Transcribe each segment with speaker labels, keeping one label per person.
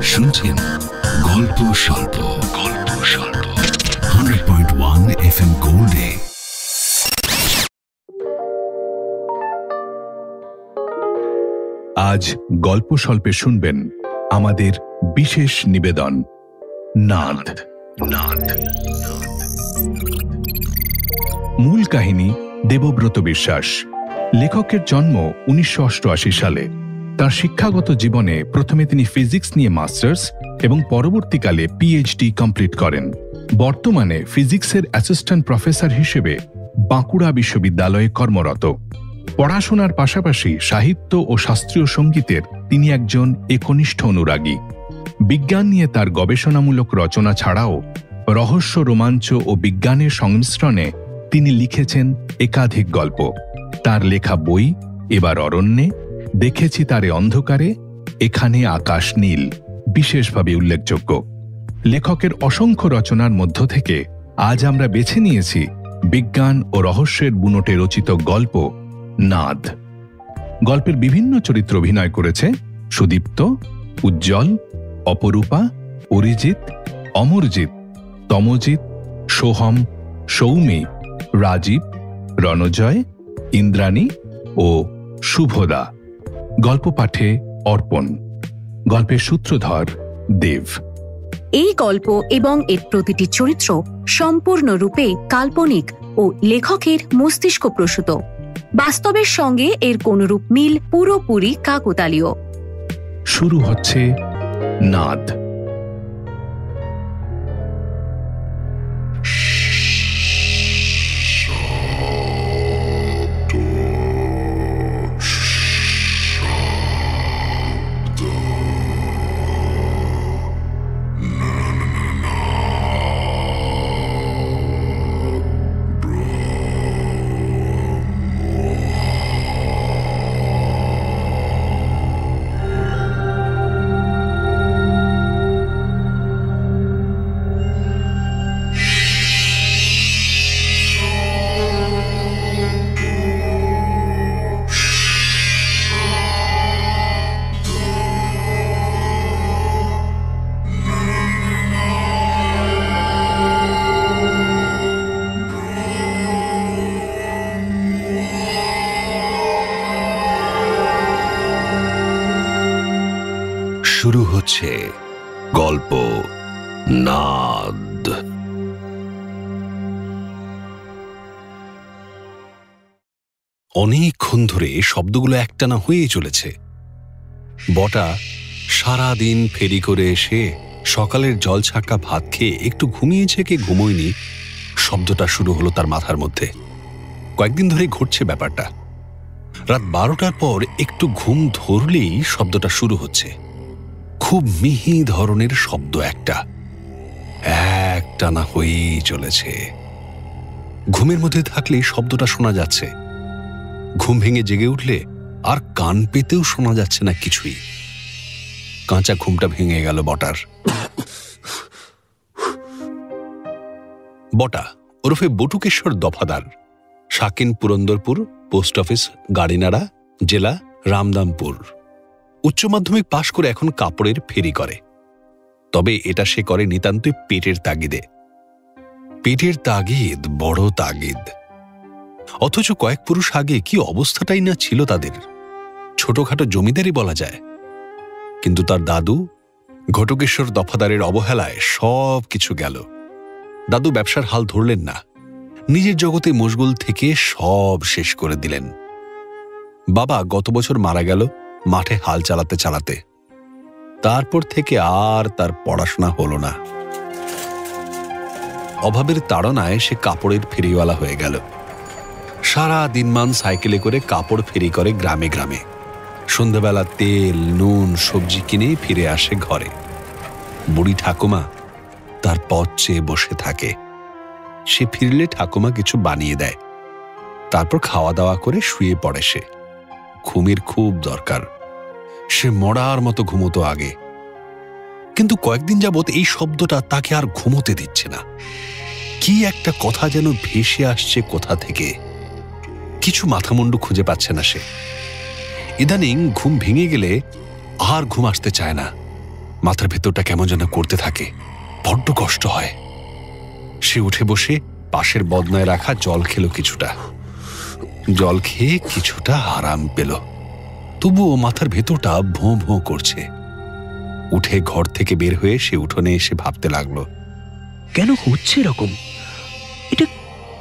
Speaker 1: শুনছেন গল্প স্বল্প 100.1 FM গোল্ডে।
Speaker 2: আজ গল্প স্বল্পে শুনবেন আমাদের বিশেষ নিবেদন নাদ। মূল কাহিনী দেবব্রত বিশ্বাস। লেখকের জন্ম 1988 সালে। তার শিক্ষাগত জীবনে প্রথমে তিনি ফিজিক্স নিয়ে মাস্টার্স এবং পরবর্তীকালে পিএইচডি কমপ্লিট করেন। বর্তমানে ফিজিক্সের অ্যাসিস্ট্যান্ট প্রফেসর হিসেবে বাঁকুড়া বিশ্ববিদ্যালয়ে কর্মরত। পড়াশোনার পাশাপাশি সাহিত্য ও শাস্ত্রীয় সঙ্গীতের তিনি একজন একনিষ্ঠ অনুরাগী। বিজ্ঞান নিয়ে তার গবেষণামূলক রচনা ছাড়াও রহস্য, রোমাঞ্চ ও বিজ্ঞানের সংমিশ্রণে তিনি লিখেছেন একাধিক গল্প। তার লেখা বই এবার অরণ্যে, দেখেছি তারে অন্ধকারে, এখানে আকাশ নীল বিশেষভাবে উল্লেখযোগ্য। লেখকের অসংখ্য রচনার মধ্য থেকে আজ আমরা বেছে নিয়েছি বিজ্ঞান ও রহস্যের বুনোটে রচিত গল্প নাদ। গল্পের বিভিন্ন চরিত্র অভিনয় করেছে সুদীপ্ত, উজ্জ্বল, অপরূপা, অরিজিৎ, অমরজিৎ, তমজিৎ, সোহম, সৌমি, রাজীব, রণজয়, ইন্দ্রাণী ও শুভদা। গল্প পাঠে অর্পণ। গল্পের সূত্রধর দেব।
Speaker 3: এই গল্প এবং এর প্রতিটি চরিত্র সম্পূর্ণরূপে কাল্পনিক ও লেখকের মস্তিষ্ক প্রসূত। বাস্তবের সঙ্গে এর কোনরূপ মিল পুরোপুরি কাকতালীয়।
Speaker 2: শুরু হচ্ছে নাদ।
Speaker 1: শুরু হচ্ছে গল্প নাদ। অনেকক্ষণ ধরে শব্দগুলো একটানা হয়েই চলেছে। বটা সারাদিন ফেরি করে এসে সকালের জল ছাক্কা ভাত খেয়ে একটু ঘুমিয়েছে কি ঘুমোয়নি, শব্দটা শুরু হলো তার মাথার মধ্যে। কয়েকদিন ধরে ঘটছে ব্যাপারটা। রাত 12টার পর একটু ঘুম ধরলেই শব্দটা শুরু হচ্ছে। খুব মিহি ধরনের শব্দ, একটানা হয়েই চলেছে। ঘুমের মধ্যে থাকলে শব্দটা শোনা যাচ্ছে। ঘুম ভেঙে জেগে উঠলে আর কান পেতেও শোনা যাচ্ছে না কিছুই। কাঁচা ঘুমটা ভেঙে গেল বটার। বটা ওরফে বটুকেশ্বর দফাদার, শাকিন পুরন্দরপুর, পোস্ট অফিস গাড়িনাড়া, জেলা রামদামপুর। উচ্চ মাধ্যমিক পাশ করে এখন কাপড়ের ফেরি করে। তবে এটা সে করে নিতান্তই পেটের তাগিদে। পেটের তাগিদ বড় তাগিদ। অথচ কয়েক পুরুষ আগে কি অবস্থাটাই না ছিল তাদের। ছোটখাটো জমিদারি বলা যায়। কিন্তু তার দাদু ঘটকেশ্বর দফাদারের অবহেলায় সব কিছু গেল। দাদু ব্যবসার হাল ধরলেন না, নিজের জগতে মশগুল থেকে সব শেষ করে দিলেন। বাবা গত বছর মারা গেল মাঠে হাল চালাতে চালাতে। তারপর থেকে আর তার পড়াশোনা হলো না। অভাবের তাড়নায় সে কাপড়ের ফেরিওয়ালা হয়ে গেল। সারা দিনমান সাইকেলে করে কাপড় ফেরি করে গ্রামে গ্রামে। সন্ধ্যাবেলা তেল, নুন, সবজি কিনে ফিরে আসে ঘরে। বুড়ি ঠাকুমা তার পথ চেয়ে বসে থাকে। সে ফিরলে ঠাকুমা কিছু বানিয়ে দেয়। তারপর খাওয়া দাওয়া করে শুয়ে পড়ে সে। ঘুমের খুব দরকার। সে মরার মতো ঘুমোতো আগে, কিন্তু কয়েকদিন যাবৎ এই শব্দটা তাকে আর ঘুমোতে দিচ্ছে না। কি একটা কথা যেন ভেসে আসছে কোথা থেকে, কিছু মাথামুন্ডু খুঁজে পাচ্ছে না সে। ইদানিং ঘুম ভেঙে গেলে আর ঘুম আসতে চায় না। মাথার ভেতরটা কেমন যেন করতে থাকে, বড্ড কষ্ট হয়। সে উঠে বসে পাশের বদনায় রাখা জল খেল কিছুটা। জল খেয়ে কিছুটা আরাম পেল, তবুও মাথার ভেতরটা ভোঁ ভোঁ করছে। উঠে ঘর থেকে বের হয়ে সে উঠোনে এসে ভাবতে লাগলো,
Speaker 4: কেন হচ্ছে এরকম? এটা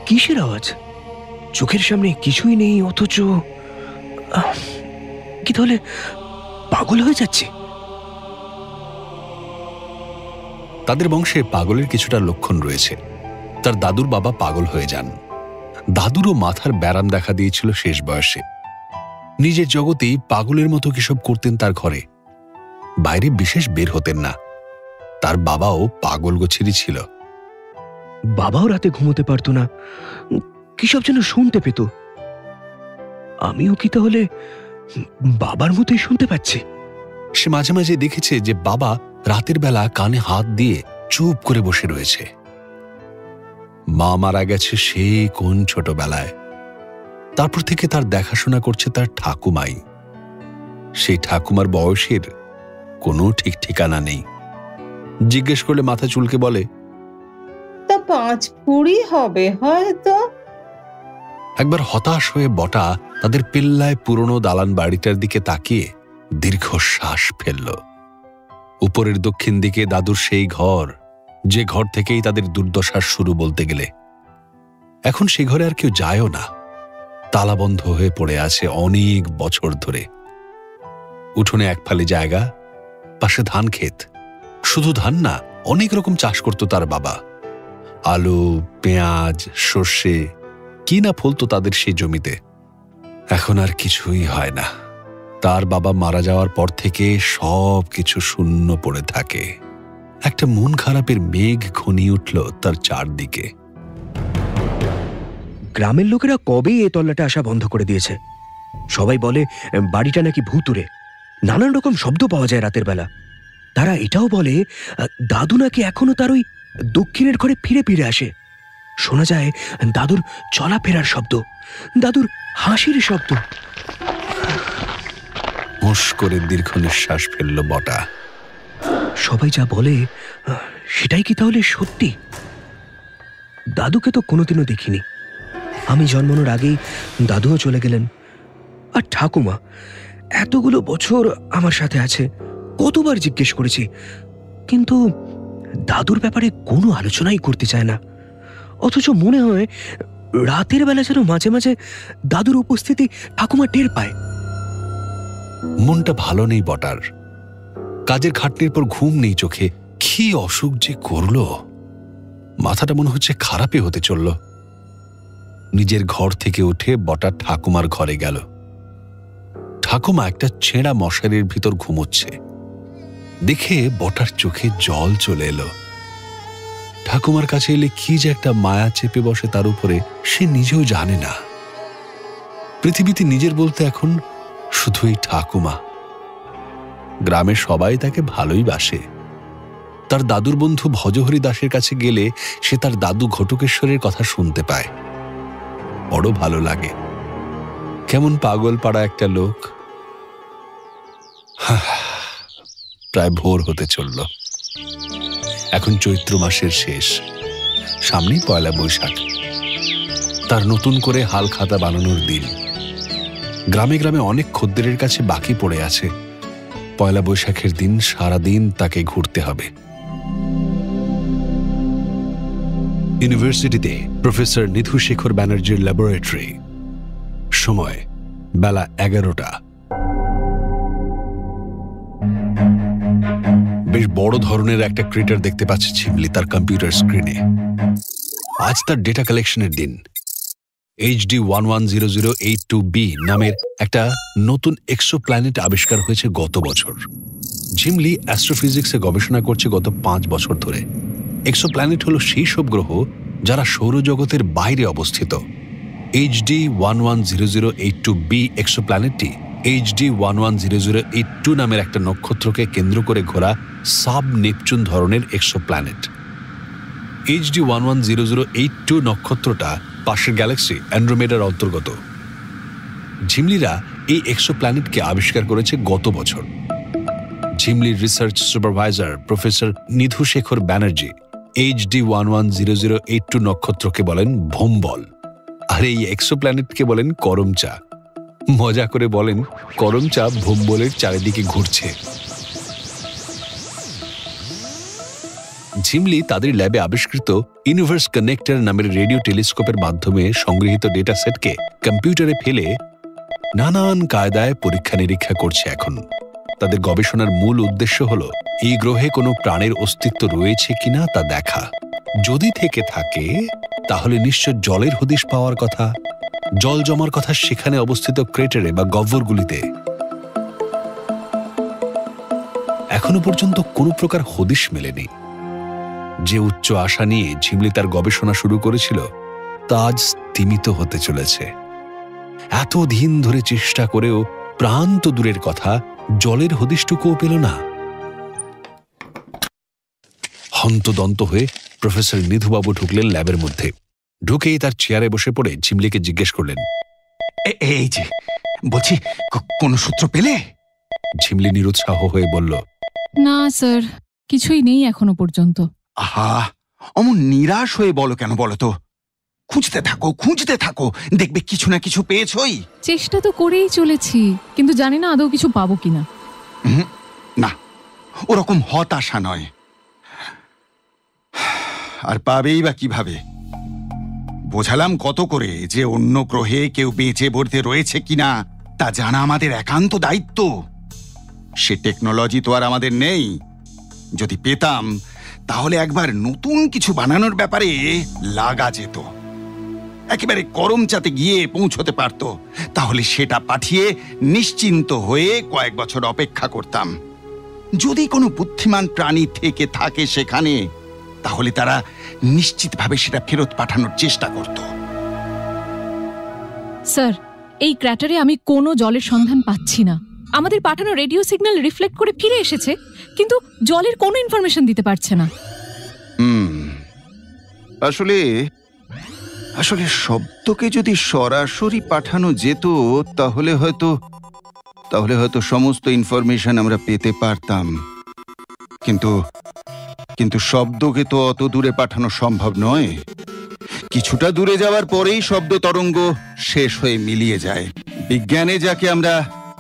Speaker 4: কিসের আওয়াজ? চোখের সামনে কিছুই নেই, অথচ কি তাহলে পাগল হয়ে যাচ্ছে?
Speaker 1: তাদের বংশে পাগলের কিছুটা লক্ষণ রয়েছে। তার দাদুর বাবা পাগল হয়ে যান। দাদুরও মাথার ব্যারাম দেখা দিয়েছিল শেষ বয়সে। নিজের জগতেই পাগলের মতো কিসব করতেন তার ঘরে, বাইরে বিশেষ বের হতেন না। তার বাবাও পাগল গোছেরই ছিল।
Speaker 4: বাবাও রাতে ঘুমোতে পারতো না, কিসব যেন শুনতে পেত। আমিও কি তাহলে বাবার মতোই শুনতে পাচ্ছি?
Speaker 1: সে মাঝে মাঝে দেখেছে যে বাবা রাতের বেলা কানে হাত দিয়ে চুপ করে বসে রয়েছে। মা মারা গেছে সেই কোন ছোটবেলায়, তারপর থেকে তার দেখাশোনা করছে তার ঠাকুমাই। সেই ঠাকুমার বয়সের কোনো ঠিক ঠিকানা নেই। জিজ্ঞেস করলে মাথা চুলকে বলে,
Speaker 5: তা 5-20 হবে হয়তো।
Speaker 1: একবার হতাশ হয়ে বটা তাদের পেল্লায় পুরনো দালান বাড়িটার দিকে তাকিয়ে দীর্ঘশ্বাস ফেলল। উপরের দক্ষিণ দিকে দাদুর সেই ঘর, যে ঘর থেকেই তাদের দুর্দশার শুরু বলতে গেলে। এখন সে ঘরে আর কেউ যায়ও না, তালাবন্ধ হয়ে পড়ে আছে অনেক বছর ধরে। উঠোনে এক ফালি জায়গা, পাশে ধান ক্ষেত। শুধু ধান না, অনেক রকম চাষ করত তার বাবা। আলু, পেঁয়াজ, সর্ষে, কি না ফলতো তাদের সেই জমিতে। এখন আর কিছুই হয় না। তার বাবা মারা যাওয়ার পর থেকে সব কিছু শূন্য পড়ে থাকে। একটা মন খারাপের মেঘ ঘনিয়ে উঠল তার চারদিকে।
Speaker 4: গ্রামের লোকেরা কবেই এ তল্লাটা আসা বন্ধ করে দিয়েছে। সবাই বলে বাড়িটা নাকি ভূতুড়ে, নানান রকম শব্দ পাওয়া যায় রাতের বেলা। তারা এটাও বলে দাদু নাকি এখনো তার ওই দক্ষিণের ঘরে ফিরে ফিরে আসে। শোনা যায় দাদুর চলাফেরার শব্দ, দাদুর হাসির শব্দ।
Speaker 1: হুঁশ করে দীর্ঘ নিঃশ্বাস ফেলল বটা।
Speaker 4: সবাই যা বলে সেটাই কি তাহলে সত্যি? দাদুকে তো কোনোদিনও দেখিনি। আমি জন্মানোর আগেই দাদুও চলে গেলেন। আর ঠাকুমা এতগুলো বছর আমার সাথে আছে, কতবার জিজ্ঞেস করেছি, কিন্তু দাদুর ব্যাপারে কোনো আলোচনাই করতে চায় না। অথচ মনে হয় রাতের বেলা যেন মাঝে মাঝে দাদুর উপস্থিতি ঠাকুমা টের পায়।
Speaker 1: মনটা ভালো নেই বটার। কাজের খাটনির পর ঘুম নেই চোখে। কি অসুখ যে করল, মাথাটা মনে হচ্ছে খারাপই হতে চলল। নিজের ঘর থেকে উঠে বটা ঠাকুমার ঘরে গেল। ঠাকুমা একটা ছেঁড়া মশারির ভিতর ঘুমোচ্ছে দেখে বটার চোখে জল চলে এলো। ঠাকুমার কাছে এলে কি যে একটা মায়া চেপে বসে তার উপরে, সে নিজেও জানে না। পৃথিবীতে নিজের বলতে এখন শুধু এই ঠাকুমা। গ্রামের সবাই তাকে ভালোই বাসে। তার দাদুর বন্ধু ভজহরি দাসের কাছে গেলে সে তার দাদু ঘটকেশ্বরের কথা শুনতে পায়। বড় ভালো লাগে। কেমন পাগল পাড়া একটা লোক। প্রায় ভোর হতে চলল। এখন চৈত্র মাসের শেষ, সামনেই পয়লা বৈশাখ। তার নতুন করে হাল খাতা বানানোর দিন। গ্রামে গ্রামে অনেক খদ্দেরের কাছে বাকি পড়ে আছে। পয়লা বৈশাখের দিন সারাদিন তাকে ঘুরতে হবে। ইউনিভার্সিটিতে প্রফেসর নিধু শেখর ব্যানার্জির ল্যাবরেটরি। সময় বেলা 11টা। বেশ বড় ধরনের একটা ক্রেটার দেখতে পাচ্ছে ঝিমলি তার কম্পিউটার স্ক্রিনে। আজ তার ডেটা কালেকশনের দিন। HD 110082b নামের একটা নতুন এক্সোপ্ল্যানেট আবিষ্কার হয়েছে গত বছর। ঝিমলি অ্যাস্ট্রোফিজিক্সে গবেষণা করছে গত 5 বছর ধরে। এক্সোপ্ল্যানেট হলো সেই সব গ্রহ যারা সৌরজগতের বাইরে অবস্থিত। HD 110082b এক্সোপ্ল্যানেটটি HD 110082 নামের একটা নক্ষত্রকে কেন্দ্র করে ঘোরা সাব নেপচুন ধরনের এক্সোপ্ল্যানেট। HD 110082 নক্ষত্রটা পাশের গ্যালাক্সি অ্যান্ড্রোমেডার অন্তর্গত। ঝিমলিরা এই এক্সোপ্ল্যানেটকে আবিষ্কার করেছে গত বছর। ঝিমলির research supervisor professor Nidhu Shekhar Banerjee HD 110082 নক্ষত্রকে বলেন ভোম্বল, আর এই এক্সোপ্ল্যানেটকে বলেন করমচা। মজা করে বলেন করমচা ভোম্বলের চারিদিকে ঘুরছে। ঝিমলি তাদের ল্যাবে আবিষ্কৃত ইউনিভার্স কানেক্টর নামের রেডিও টেলিস্কোপের মাধ্যমে সংগৃহীত ডেটা সেটকে কম্পিউটারে ফেলে নানান কায়দায় পরীক্ষা নিরীক্ষা করছে। এখন তাদের গবেষণার মূল উদ্দেশ্য হল এই গ্রহে কোনো প্রাণের অস্তিত্ব রয়েছে কিনা তা দেখা। যদি থেকে থাকে তাহলে নিশ্চয় জলের হদিশ পাওয়ার কথা, জল জমার কথা সেখানে অবস্থিত ক্রেটারে বা গহ্বরগুলিতে। এখনো পর্যন্ত কোনো প্রকার হদিশ মেলেনি। যে উচ্চ আশা নিয়ে ঝিমলি তার গবেষণা শুরু করেছিল তা আজ স্তিমিত হতে চলেছে। এতদিন ধরে চেষ্টা করেও প্রান্ত দূরের কথা, জলের হদিশটুকুও পেল না। হন্তদন্ত হয়ে প্রফেসর নিধুবাবু ঢুকলেন ল্যাবের মধ্যে। ঢুকেই তার চেয়ারে বসে পড়ে ঝিমলিকে জিজ্ঞেস করলেন,
Speaker 6: এই যে বলছি, কোন সূত্র পেলে?
Speaker 1: ঝিমলি নিরুৎসাহ হয়ে বলল,
Speaker 7: না স্যার, কিছুই নেই এখনো পর্যন্ত।
Speaker 6: আহা, অমন নিরাশ হয়ে বলো কেন বলো তো? খুঁজতে থাকো, দেখবে কিছু না কিছু পেয়েছই।
Speaker 7: চেষ্টা তো করেই চলেছি, কিন্তু জানি না আদৌ কিছু পাবো কিনা।
Speaker 6: না, ওরকম হতাশা নয়। আর পাবেই বা কিভাবে? বোঝালাম কত করে যে অন্য গ্রহে কেউ বেঁচে বলতে রয়েছে কিনা তা জানা আমাদের একান্ত দায়িত্ব। সে টেকনোলজি তো আর আমাদের নেই। যদি পেতাম তাহলে একবার নতুন কিছু বানানোর ব্যাপারে লাগা যেত, একেবারে করমচাতে গিয়ে পৌঁছতে পারত। তাহলে সেটা পাঠিয়ে নিশ্চিন্ত হয়ে কয়েক বছর অপেক্ষা করতাম। যদি কোনো বুদ্ধিমান প্রাণী থেকে থাকে সেখানে, তাহলে তারা নিশ্চিতভাবে সেটা ফেরত পাঠানোর চেষ্টা করত।
Speaker 7: স্যার, এই ক্র্যাটারে আমি কোনো জলের সন্ধান পাচ্ছি না। আমাদের পাঠানো রেডিও সিগন্যাল রিফ্লেক্ট করে ফিরে এসেছে, কিন্তু জলের কোনো ইনফরমেশন দিতে পারছে না।
Speaker 6: আসলে শব্দকে যদি সরাসরি পাঠানো যেত তাহলে হয়তো সমস্ত ইনফরমেশন আমরা পেতে পারতাম। কিন্তু শব্দকে তো অত দূরে পাঠানো সম্ভব নয়। কিছুটা দূরে যাওয়ার পরেই শব্দ তরঙ্গ শেষ হয়ে মিলিয়ে যায়, বিজ্ঞানে যাকে আমরা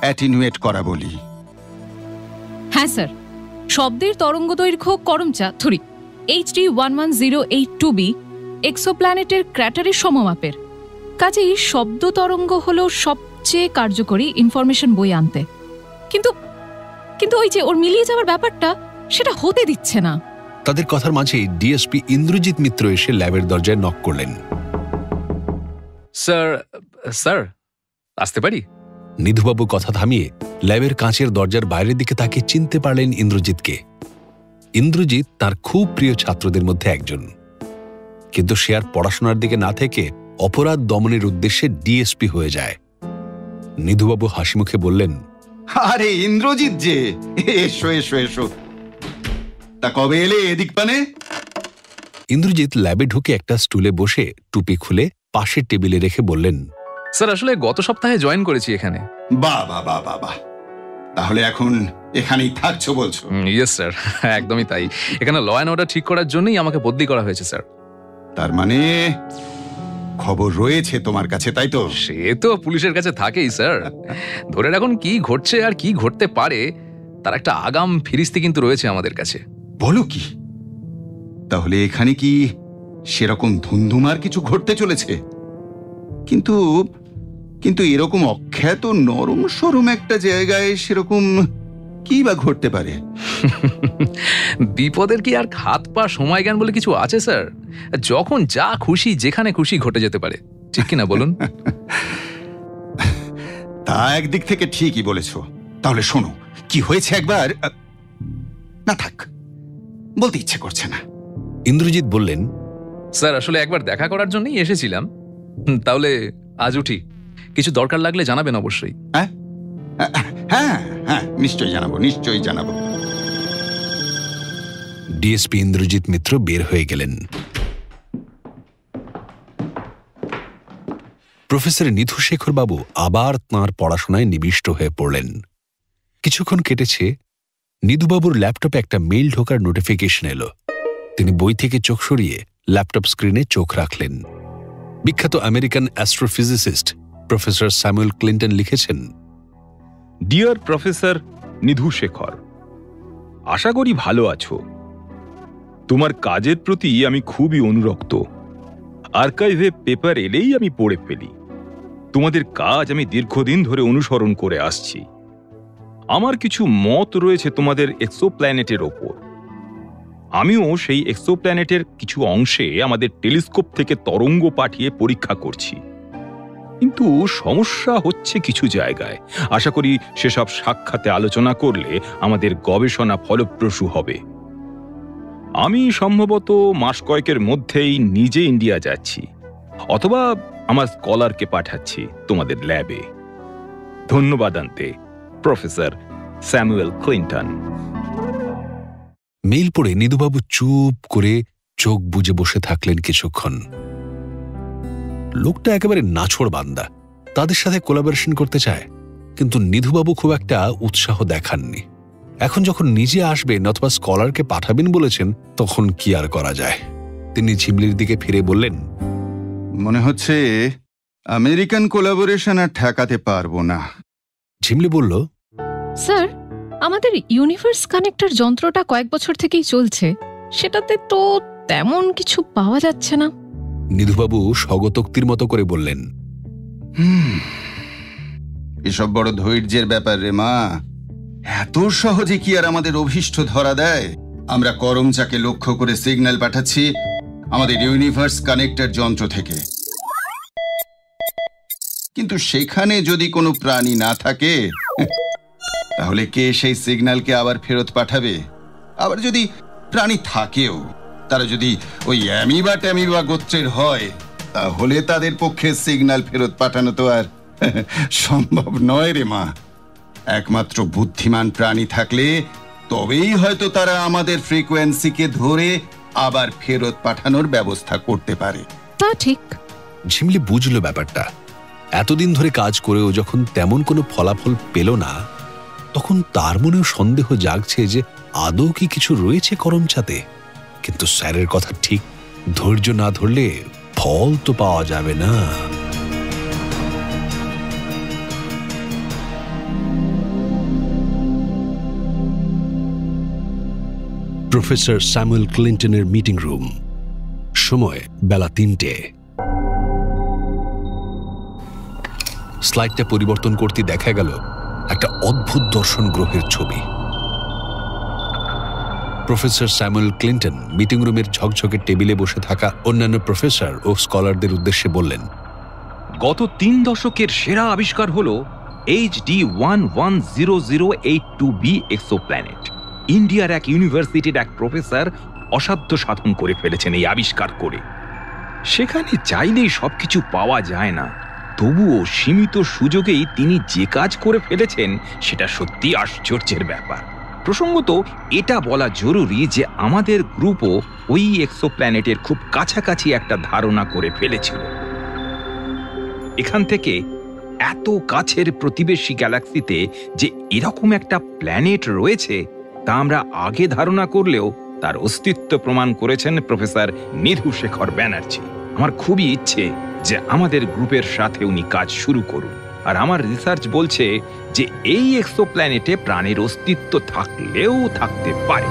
Speaker 6: অ্যাটিনুয়েট করা বলি।
Speaker 7: হ্যাঁ স্যার, শব্দের তরঙ্গ দৈর্ঘ্য করমচা HD 11082b এক্সোপ্ল্যানেটের ক্র্যাটারের সমমাপের। কাজেই শব্দ তরঙ্গ হলো সবচেয়ে কার্যকরী ইনফরমেশন বই আনতে। কিন্তু ওই যে ওর মিলিয়ে যাওয়ার ব্যাপারটা, সেটা হতে দিচ্ছে না।
Speaker 1: তাদের কথার মাঝেই ডিএসপি ইন্দ্রজিৎ মিত্র এসে ল্যাবের দরজায় নক করলেন।
Speaker 8: স্যার, আসতে পারি?
Speaker 1: নিধুবাবু কথা থামিয়ে ল্যাবের কাঁচের দরজার বাইরের দিকে তাকে চিনতে পারলেন ইন্দ্রজিৎকে। ইন্দ্রজিৎ তার খুব প্রিয় ছাত্রদের মধ্যে একজন, কিন্তু সে আর পড়াশোনার দিকে না থেকে অপরাধ দমনের উদ্দেশ্যে ডিএসপি হয়ে যায়। নিধুবাবু হাসি মুখে বললেন,
Speaker 6: আরে ইন্দ্রজিৎ যে, এসো এসো এসো। তা কবে এলে এদিক পানে?
Speaker 1: ইন্দ্রজিৎ ল্যাবে ঢুকে একটা স্টুলে বসে টুপি খুলে পাশের টেবিলে রেখে বললেন,
Speaker 8: স্যার, আসলে গত সপ্তাহে জয়েন করেছি এখানে।
Speaker 6: বাহ, তাহলে এখন এখানেই থাকছো বলছো?
Speaker 8: ইয়েস স্যার, একদমই তাই। এখানে ল অ্যান্ড অর্ডার ঠিক করার জন্যই আমাকে বদলি করা হয়েছে স্যার।
Speaker 6: তার মানে খবর রয়েছে তোমার কাছে, তাই তো?
Speaker 8: সে তো পুলিশের কাছে থাকেই স্যার। ধরে রাখুন কি ঘটছে আর কি ঘটতে পারে তার একটা আগাম ফিরিস্তি কিন্তু রয়েছে আমাদের কাছে।
Speaker 6: বলো কি? তাহলে এখানে কি সেরকম ধুমধুমার কিছু ঘটতে চলেছে? কিন্তু এরকম অখ্যাত নরম সরম একটা জায়গায় সেরকম কি বা ঘটতে পারে?
Speaker 8: বিপদের কি আর হাত পা সময় জ্ঞান বলে কিছু আছে স্যার? যখন যা খুশি যেখানে খুশি ঘটে যেতে পারে, ঠিক কিনা বলুন?
Speaker 6: তা একদিক থেকে ঠিকই বলেছো। তাহলে শোনো কি হয়েছে একবার। না থাক, বলতে ইচ্ছে করছে না।
Speaker 1: ইন্দ্রজিৎ বললেন,
Speaker 8: স্যার, আসলে একবার দেখা করার জন্যই এসেছিলাম। তাহলে আজ উঠি, কিছু দরকার লাগলে জানাবেন অবশ্যই।
Speaker 6: হ্যাঁ, নিশ্চয়ই জানাবো।
Speaker 1: ডিএসপি ইন্দ্রজিৎ মিত্র বের হয়ে গেলেন। প্রফেসর নিধু শেখর বাবু আবার তাঁর পড়াশোনায় নিবিষ্ট হয়ে পড়লেন। কিছুক্ষণ কেটেছে, নিধুবাবুর ল্যাপটপে একটা মেইল ঢোকার নোটিফিকেশন এলো। তিনি বই থেকে চোখ সরিয়ে ল্যাপটপ স্ক্রিনে চোখ রাখলেন। বিখ্যাত American astrophysicist professor Samuel Clinton লিখেছেন,
Speaker 9: ডিয়ার প্রফেসর নিধু শেখর, আশা করি ভালো আছো। তোমার কাজের প্রতি আমি খুবই অনুরক্ত। আর্কাইভে পেপার এলেই আমি পড়ে ফেলি। তোমাদের কাজ আমি দীর্ঘদিন ধরে অনুসরণ করে আসছি। আমার কিছু মত রয়েছে তোমাদের এক্সোপ্ল্যানেটের ওপর। আমিও সেই এক্সোপ্ল্যানেটের কিছু অংশে আমাদের টেলিস্কোপ থেকে তরঙ্গ পাঠিয়ে পরীক্ষা করছি, কিন্তু সমস্যা হচ্ছে কিছু জায়গায়। আশা করি সেসব সাক্ষাতে আলোচনা করলে আমাদের গবেষণা ফলপ্রসূ হবে। আমি সম্ভবত মাস কয়েকের মধ্যেই নিজে ইন্ডিয়া যাচ্ছি, অথবা আমার স্কলারকে পাঠাচ্ছি তোমাদের ল্যাবে। ধন্যবাদ আনতে, প্রফেসর স্যামুয়েল ক্লিন্টন।
Speaker 1: মেইল পড়ে নিধুবাবু চুপ করে চোখ বুজে বসে থাকলেন কিছুক্ষণ। লোকটা একেবারে নাছোড় বান্দা, তাদের সাথে কোলাবোরেশন করতে চায়, কিন্তু নিধুবাবু খুব একটা উৎসাহ দেখাননি। এখন যখন নিজে আসবেন অথবা স্কলারকে পাঠাবেন বলেছেন, তখন কি আর করা যায়। তিনি ঝিমলির দিকে ফিরে বললেন,
Speaker 6: মনে হচ্ছে আমেরিকান কোলাবোরেশন আর ঠেকাতে পারবো না।
Speaker 1: ঝিমলি বলল,
Speaker 7: স্যার, আমাদের ইউনিভার্স কানেক্টর যন্ত্রটা কয়েক বছর থেকেই চলছে, সেটাতে তো তেমন কিছু পাওয়া যাচ্ছে না।
Speaker 1: নিধুবাবু স্বগতোক্তির মতো করে বললেন,
Speaker 6: এসব বড় ধৈর্যের ব্যাপার রে মা। এত সহজে কি আর আমাদের অভীষ্ট ধরা দেয়? আমরা করমচাকে লক্ষ্য করে সিগন্যাল পাঠাচ্ছি আমাদের ইউনিভার্স কানেক্টর যন্ত্র থেকে, কিন্তু সেখানে যদি কোনো প্রাণী না থাকে, তাহলে কে সেই সিগন্যালকে আবার ফেরত পাঠাবে? আবার যদি প্রাণী থাকেও, তারা যদি ওই অ্যামিবা গোত্রের হয়, তাহলে তাদের পক্ষে সিগন্যাল ফেরত পাঠানো তো আর সম্ভব নয় রে মা। একমাত্র বুদ্ধিমান প্রাণী থাকলে তবেই হয়তো তারা আমাদের ফ্রিকোয়েন্সিকে ধরে আবার ফেরত পাঠানোর ব্যবস্থা করতে পারে।
Speaker 7: তা ঠিক।
Speaker 1: ঝিমলি বুঝল ব্যাপারটা। এতদিন ধরে কাজ করেও যখন তেমন কোনো ফলাফল পেল না, তখন তার মনেও সন্দেহ জাগছে যে আদৌ কি কিছু রয়েছে করমচাতে। কিন্তু স্যারের কথা ঠিক, ধৈর্য না ধরলে ফল তো পাওয়া যাবে না। প্রফেসর স্যামুয়েল ক্লিন্টনের মিটিং রুম। সময় বেলা ৩টে। স্লাইডটা পরিবর্তন করতে দেখা গেল একটা অদ্ভুত দর্শন গ্রহের ছবি। প্রফেসর স্যামুয়েল ক্লিন্টন মিটিং রুমের ঝকঝকে টেবিলে বসে থাকা অন্যান্য প্রফেসর ও স্কলারদের উদ্দেশ্যে বললেন,
Speaker 9: গত ৩ দশকের সেরা আবিষ্কার হলো HD 110082b এক্সোপ্ল্যানেট। ইন্ডিয়ার এক ইউনিভার্সিটির এক প্রফেসর অসাধ্য সাধন করে ফেলেছেন এই আবিষ্কার করে। সেখানে চাইলেই সবকিছু পাওয়া যায় না, তবুও সীমিত সুযোগেই তিনি যে কাজ করে ফেলেছেন সেটা সত্যি আশ্চর্যের ব্যাপার। প্রসঙ্গত এটা বলা জরুরি যে আমাদের গ্রুপও ওই এক্সোপ্ল্যানেটের খুব কাছাকাছি একটা ধারণা করে ফেলেছিল। এখান থেকে এত কাছের প্রতিবেশী গ্যালাক্সিতে যে এরকম একটা প্ল্যানেট রয়েছে তা আমরা আগে ধারণা করলেও তার অস্তিত্ব প্রমাণ করেছেন প্রফেসর নিধু শেখর ব্যানার্জি। আমার খুবই ইচ্ছে যে আমাদের গ্রুপের সাথে উনি কাজ শুরু করুন। আর আমার রিসার্চ বলছে যে এই এক্সোপ্ল্যানেটে প্রাণের অস্তিত্ব থাকলেও থাকতে পারে।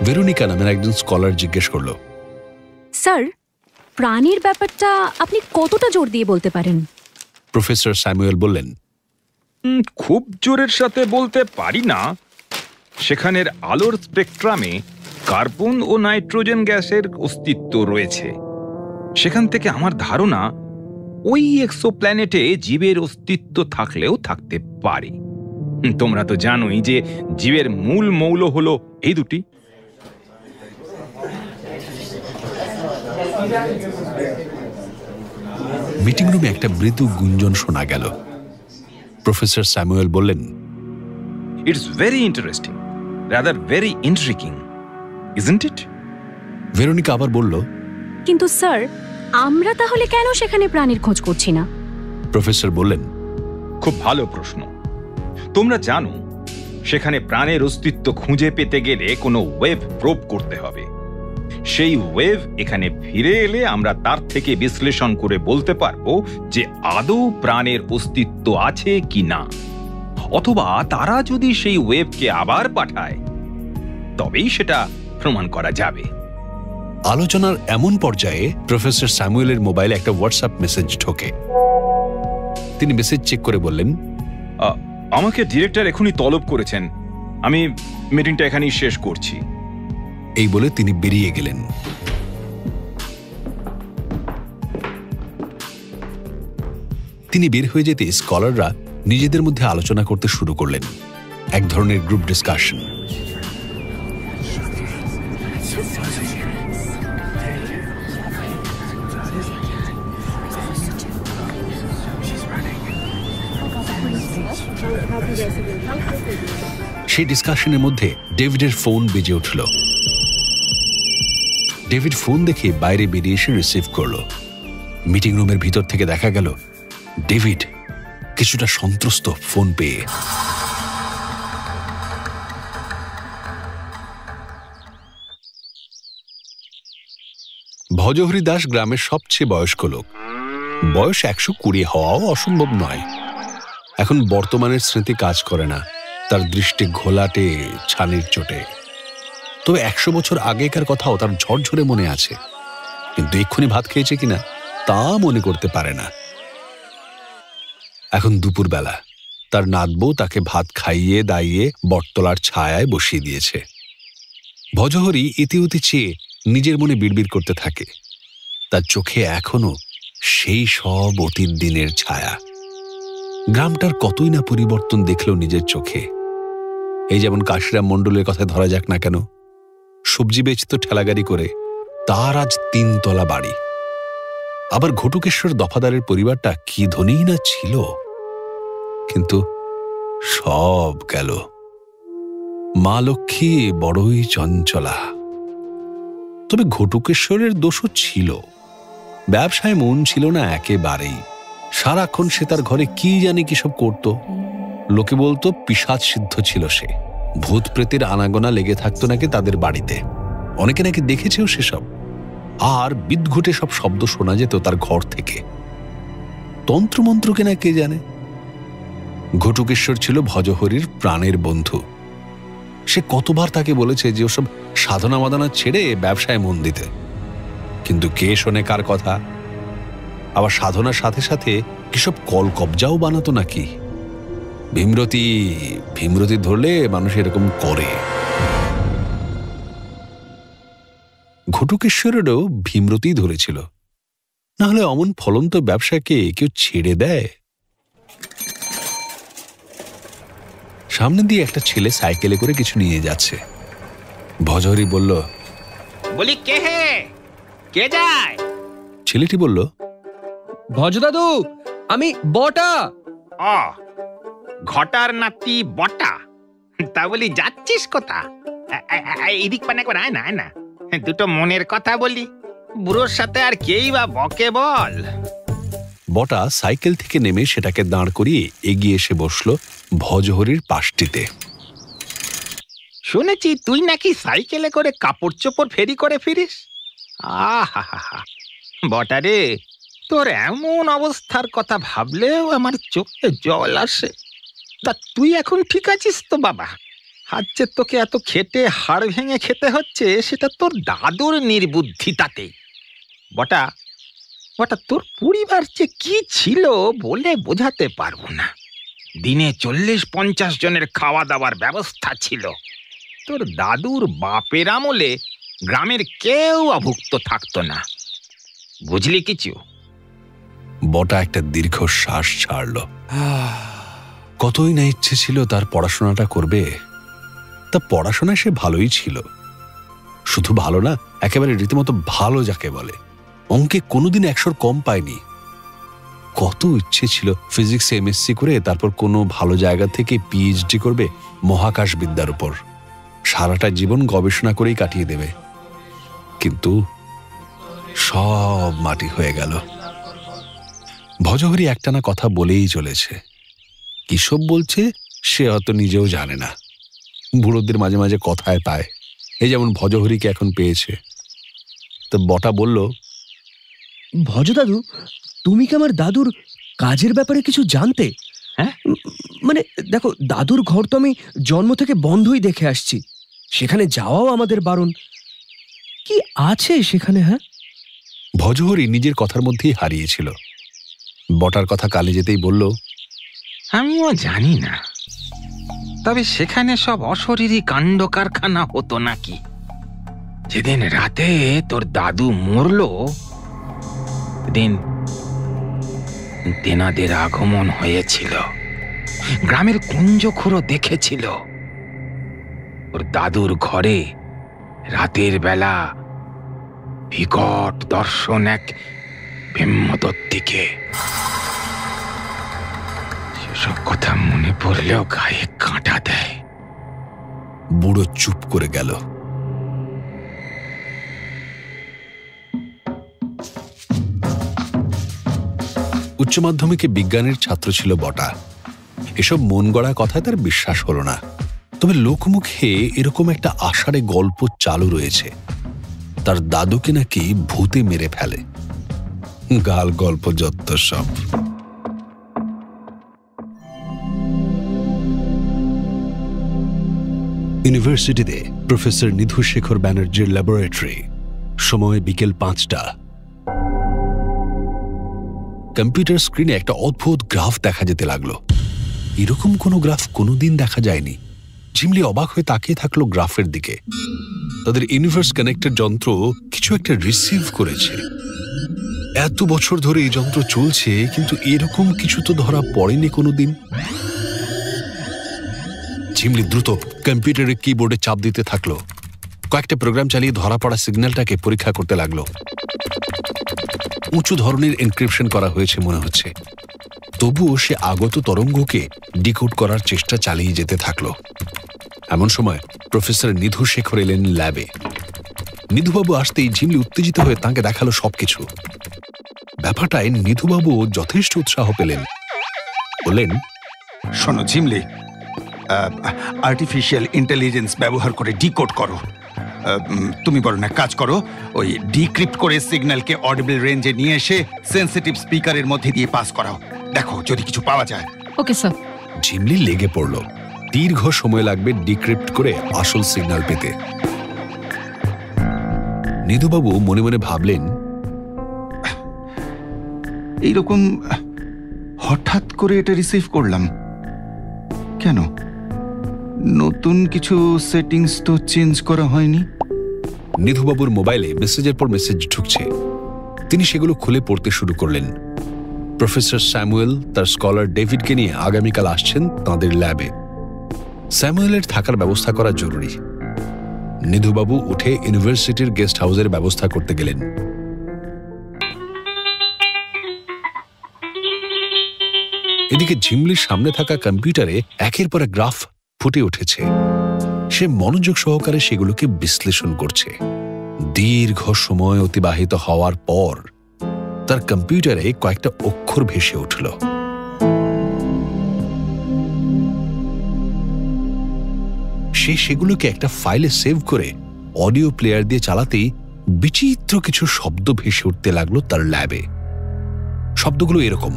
Speaker 1: ভেরোনিকা নামের একজন স্কলার জিজ্ঞেস করল,
Speaker 3: স্যার, প্রাণীর ব্যাপারটা আপনি কতটা জোর দিয়ে বলতে পারেন?
Speaker 1: প্রফেসর স্যামুয়েল বললেন,
Speaker 9: খুব জোরের সাথে বলতে পারি না। সেখানের আলোর স্পেকট্রামে কার্বন ও নাইট্রোজেন গ্যাসের অস্তিত্ব রয়েছে। সেখান থেকে আমার ধারণা ওই এক্সোপ্ল্যানেটে জীবের অস্তিত্ব থাকলেও থাকতে পারে। তোমরা তো জানোই যে জীবের মূল মৌল হলো এই দুটি।
Speaker 1: মিটিং রুমে একটা মৃদু গুঞ্জন শোনা গেল। প্রফেসর স্যামুয়েল বললেন,
Speaker 9: it's very interesting, rather very intriguing, isn't it?
Speaker 1: Veronica আবার বলল,
Speaker 3: কিন্তু স্যার, আমরা তাহলে কেন সেখানে প্রাণীর খোঁজ করছি না?
Speaker 1: প্রফেসর বললেন,
Speaker 9: খুব ভালো প্রশ্ন। তোমরা জানো সেখানে প্রাণের অস্তিত্ব খুঁজে পেতে গেলে কোনো ওয়েভ প্রোব করতে হবে। সেই ওয়েভ এখানে ফিরে এলে আমরা তার থেকে বিশ্লেষণ করে বলতে পারবো যে আদৌ প্রাণের অস্তিত্ব আছে কি না, অথবা তারা যদি সেই ওয়েভকে আবার পাঠায় তবেই সেটা প্রমাণ করা যাবে।
Speaker 1: আলোচনার এমন পর্যায়ে প্রফেসর স্যামুয়েলের মোবাইলে একটা হোয়াটসঅ্যাপ মেসেজ ঢোকে। তিনি মেসেজ চেক করে বললেন,
Speaker 9: আমাকে ডিরেক্টর এখনই তলব করেছেন, আমি মিটিংটা এখানেই শেষ করছি।
Speaker 1: এই বলে তিনি বেরিয়ে গেলেন। তিনি বের হয়ে যেতে স্কলাররা নিজেদের মধ্যে আলোচনা করতে শুরু করলেন, এক ধরনের গ্রুপ ডিসকাশন। সেই ডিসকাশনের মধ্যে ডেভিডের ফোন বেজে উঠল। ডেভিড ফোন দেখে বাইরে বেরিয়ে এসে রিসিভ করল। মিটিং রুমের ভিতর থেকে দেখা গেল ডেভিড কিছুটা সন্ত্রস্ত ফোন পেয়ে। ভজহরি দাস গ্রামের সবচেয়ে বয়স্ক লোক। বয়স 120 হওয়াও অসম্ভব নয়। এখন বর্তমানের স্মৃতি কাজ করে না, তার দৃষ্টি ঘোলাটে ছানির চোটে। তবে 100 বছর আগেকার কথাও তার ঝরঝরে মনে আছে, কিন্তু এক্ষুনি ভাত খেয়েছে কিনা তা মনে করতে পারে না। এখন দুপুরবেলা তার নাতবউ তাকে ভাত খাইয়ে দাইয়ে বটতলার ছায়ায় বসিয়ে দিয়েছে। ভজহরি ইতিউতি চেয়ে নিজের মনে বিড়বিড় করতে থাকে। তার চোখে এখনো সেই সব অতীত দিনের ছায়া। গ্রামটার কতই না পরিবর্তন দেখল নিজের চোখে। এই যেমন কাশিরাম মণ্ডলের কথা ধরা যাক না কেন, সবজি বেচত ঠেলাগাড়ি করে, তার আজ 3 তলা বাড়ি। আবার ঘটুকেশ্বর দফাদারের পরিবারটা কি ধনীই না ছিল, কিন্তু সব গেল। মা লক্ষ্মী বড়ই চঞ্চলা। তবে ঘটুকেশ্বরের দোষও ছিল, ব্যবসায় মন ছিল না একেবারেই। সারাক্ষণ সে তার ঘরে কি জানি কি সব করত। লোকে বলতো পিশাচ সিদ্ধ ছিল সে। ভূত প্রেতের আনাগোনা লেগে থাকতো নাকি তাদের বাড়িতে, অনেকে নাকি দেখেছেও সেসব। আর বিদঘুটে সব শব্দ শোনা যেত তার ঘর থেকে। তন্ত্রমন্ত্র কেনা কে জানে। ঘটুকেশ্বর ছিল ভজহরির প্রাণের বন্ধু। সে কতবার তাকে বলেছে যে ওসব সাধনা মাদনা ছেড়ে ব্যবসায় মন দিতে, কিন্তু কে শোনে কার কথা। আবার সাধনার সাথে সাথে কিসব কল কবজাও বানাতো নাকি। ভীমরতি ধরলে মানুষ এরকম করে। ঘটুকেশ্বরেরও ভীমরতি ধরেছিল, না হলে অমন ফলন্ত ব্যবসাকে কেউ ছেড়ে দেয়? সামনে দিয়ে একটা ছেলে সাইকেলে করে কিছু নিয়ে যাচ্ছে। ভজহরি বলল,
Speaker 6: বলি কে হে, কে যায়?
Speaker 1: ছেলেটি বলল,
Speaker 4: ভজ দাদু, আমি বটা।
Speaker 6: ঘটার নাতি বটা? তা বলি যাচ্ছিস কোথা? এদিক পানে একবার আয় না, আয় না, দুটো মনের কথা বলি। বুড়োর সাথে আর কেই বা বকে বল।
Speaker 1: বটা সাইকেল থেকে নেমে সেটাকে দাঁড় করিয়ে এগিয়ে এসে বসল ভজহরির পাশটিতে।
Speaker 6: শুনেছি তুই নাকি সাইকেলে করে কাপড় চোপড় ফেরি করে ফিরিস। আহা, বটা রে, তোর এমন অবস্থার কথা ভাবলেও আমার চোখে জল আসে। তা তুই এখন ঠিক আছিস তো বাবা? আজ যে তোকে এত খেটে হাড় ভেঙে খেতে হচ্ছে, সেটা তোর দাদুর নির্বুদ্ধিতাতে। বটা, তোর পরিবার যে কি ছিল বলে বোঝাতে পারবো না। দিনে 40-50 জনের খাওয়া দাওয়ার ব্যবস্থা ছিল। তোর দাদুর বাপের আমলে গ্রামের কেউ অভুক্ত থাকতো না, বুঝলি কিছু?
Speaker 1: বটা একটা দীর্ঘ শ্বাস ছাড়ল। কতই না ইচ্ছে ছিল তার পড়াশোনাটা করবে। তা পড়াশোনায় সে ভালোই ছিল, শুধু ভালো না, একেবারে রীতিমতো ভালো যাকে বলে। অঙ্কে কোনোদিন 100 কম পায়নি। কত ইচ্ছে ছিল ফিজিক্সে MSc করে তারপর কোনো ভালো জায়গা থেকে PhD করবে মহাকাশ বিদ্যার উপর। সারাটা জীবন গবেষণা করেই কাটিয়ে দেবে। কিন্তু সব মাটি হয়ে গেল। ভজহরি একটানা কথা বলেই চলেছে। কিসব বলছে সে হয়তো নিজেও জানে না। বুড়োদের মাঝে মাঝে কথায় পায়, এই যেমন ভজহরিকে এখন পেয়েছে। তো বটা বলল,
Speaker 4: ভজ দাদু, তুমি কি আমার দাদুর কাজের ব্যাপারে কিছু জানতে?
Speaker 10: হ্যাঁ,
Speaker 4: মানে দেখো, দাদুর ঘর তো আমি জন্ম থেকে বন্ধই দেখে আসছি, সেখানে যাওয়াও আমাদের বারণ। কি আছে সেখানে? হ্যাঁ,
Speaker 1: ভজহরি নিজের কথার মধ্যেই হারিয়েছিল। বটার কথা কালে যেতেই বলল,
Speaker 10: আমিও জানি না, তবে সেখানে সব অশরীরী কাণ্ড কারখানা হতো নাকি। যেদিন রাতে তোর দাদু মরলো, দিন তেনাদের আগমন হয়েছিল। গ্রামের কুঞ্জখুড়ো দেখেছিল ওর দাদুর ঘরে রাতের বেলা বিকট দর্শন এক ব্রহ্মদত্তিকে। সেসব কথা মনে পড়লেও গায়ে কাঁটা দেয়।
Speaker 1: বুড়ো চুপ করে গেল। উচ্চ মাধ্যমিকে বিজ্ঞানের ছাত্র ছিল বটা। এসব মন গড়া কথায় তার বিশ্বাস হলো না। তবে লোকমুখে এরকম একটা আষাঢ়ে গল্প চালু রয়েছে, তার দাদুকে নাকি ভূতে মেরে ফেলে। গাল গল্প যত সব। ইউনিভার্সিটিতে প্রফেসর নিধু শেখর ব্যানার্জির ল্যাবরেটরি। সময় বিকেল 5টা। কম্পিউটার স্ক্রিনে একটা অদ্ভুত গ্রাফ দেখা যেতে লাগলো। এরকম কোনো গ্রাফ কোনোদিন দেখা যায়নি। ঝিমলি অবাক হয়ে তাকিয়ে থাকলো গ্রাফের দিকে। তাদের ইউনিভার্স কানেক্টেড যন্ত্র কিছু একটা রিসিভ করেছে। এত বছর ধরে এই যন্ত্র চলছে, কিন্তু এরকম কিছু তো ধরা পড়েনি কোনোদিন। ঝিমলি দ্রুত কম্পিউটারের কিবোর্ডে চাপ দিতে থাকলো। কয়েকটা প্রোগ্রাম চালিয়ে ধরা পড়া সিগন্যালটাকে পরীক্ষা করতে লাগলো। উঁচু ধরনের এনক্রিপশন করা হয়েছে মনে হচ্ছে, তবুও সে আগত তরঙ্গকে ডিকোড করার চেষ্টা চালিয়ে যেতে থাকলো। এমন সময় প্রফেসর নিধু শেখর এলেন ল্যাবে। নিধুবাবু আসতেই ঝিমলি উত্তেজিত হয়ে তাঁকে দেখালো সবকিছু। ব্যাপারটায় নিধুবাবু যথেষ্ট উৎসাহ পেলেন। বললেন,
Speaker 6: শোনো ঝিমলি, আর্টিফিশিয়াল ইন্টেলিজেন্স ব্যবহার করে ডিকোড করো। তুমি বলো না, কাজ করো, ওই ডিক্রিপ্ট করে সিগন্যালকে অডিবল রেঞ্জে নিয়ে এসে সেন্সিটিভ স্পিকারের মধ্যে দিয়ে পাস করাও। দেখো যদি কিছু পাওয়া যায়।
Speaker 7: Okay sir.
Speaker 1: ঝিমলি লেগে পড়ল। দীর্ঘ সময় লাগবে ডিক্রিপ্ট করে আসল সিগন্যাল পেতে। নিধুবাবু মনে মনে ভাবলেন,
Speaker 6: এইরকম হঠাৎ করে এটা রিসিভ করলাম কেন? নতুন কিছু সেটিংস তো চেঞ্জ করা হয়নি।
Speaker 1: নিধুবাবুর মোবাইলে মেসেজের পর মেসেজ ঢুকছে। তিনি সেগুলো খুলে পড়তে শুরু করলেন। প্রফেসর স্যামুয়েল তার স্কলার ডেভিডকে নিয়ে আগামীকাল আসছেন তাঁদের ল্যাবে। স্যামুয়েলের থাকার ব্যবস্থা করা জরুরি। নিধুবাবু উঠে ইউনিভার্সিটির গেস্ট হাউসের ব্যবস্থা করতে গেলেন। এদিকে ঝিমলির সামনে থাকা কম্পিউটারে একের পর এক গ্রাফ ফুটে উঠেছে। সে মনোযোগ সহকারে সেগুলোকে বিশ্লেষণ করছে। দীর্ঘ সময় অতিবাহিত হওয়ার পর তার কম্পিউটারে কয়েকটা অক্ষর ভেসে উঠল। সে সেগুলোকে একটা ফাইলে সেভ করে অডিও প্লেয়ার দিয়ে চালাতেই বিচিত্র কিছু শব্দ ভেসে উঠতে লাগলো তার ল্যাবে। শব্দগুলো এরকম,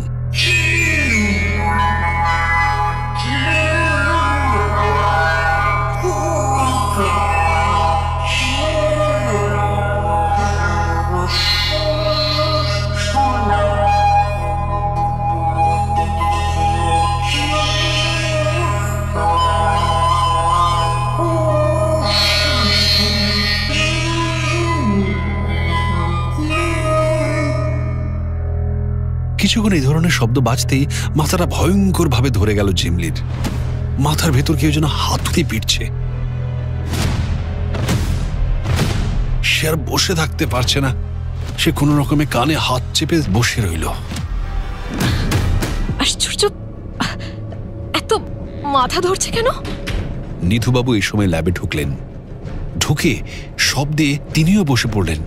Speaker 1: কিছুক্ষণ এই ধরনের শব্দ বাজতেই মাথাটা ভয়ঙ্কর ভাবে ধরে গেল ঝিমলির। মাথার ভেতর কেউ যেন হাতুড়ি পিটছে। সে আর বসে থাকতে পারছে না। সে কোনো রকমে কানে হাত চেপে বসে রইল।
Speaker 7: আশ্চর্য, এত মাথা ধরছে কেন?
Speaker 1: নিধুবাবু এই সময় ল্যাবে ঢুকলেন। ঢুকে শব্দে তিনিও বসে পড়লেন।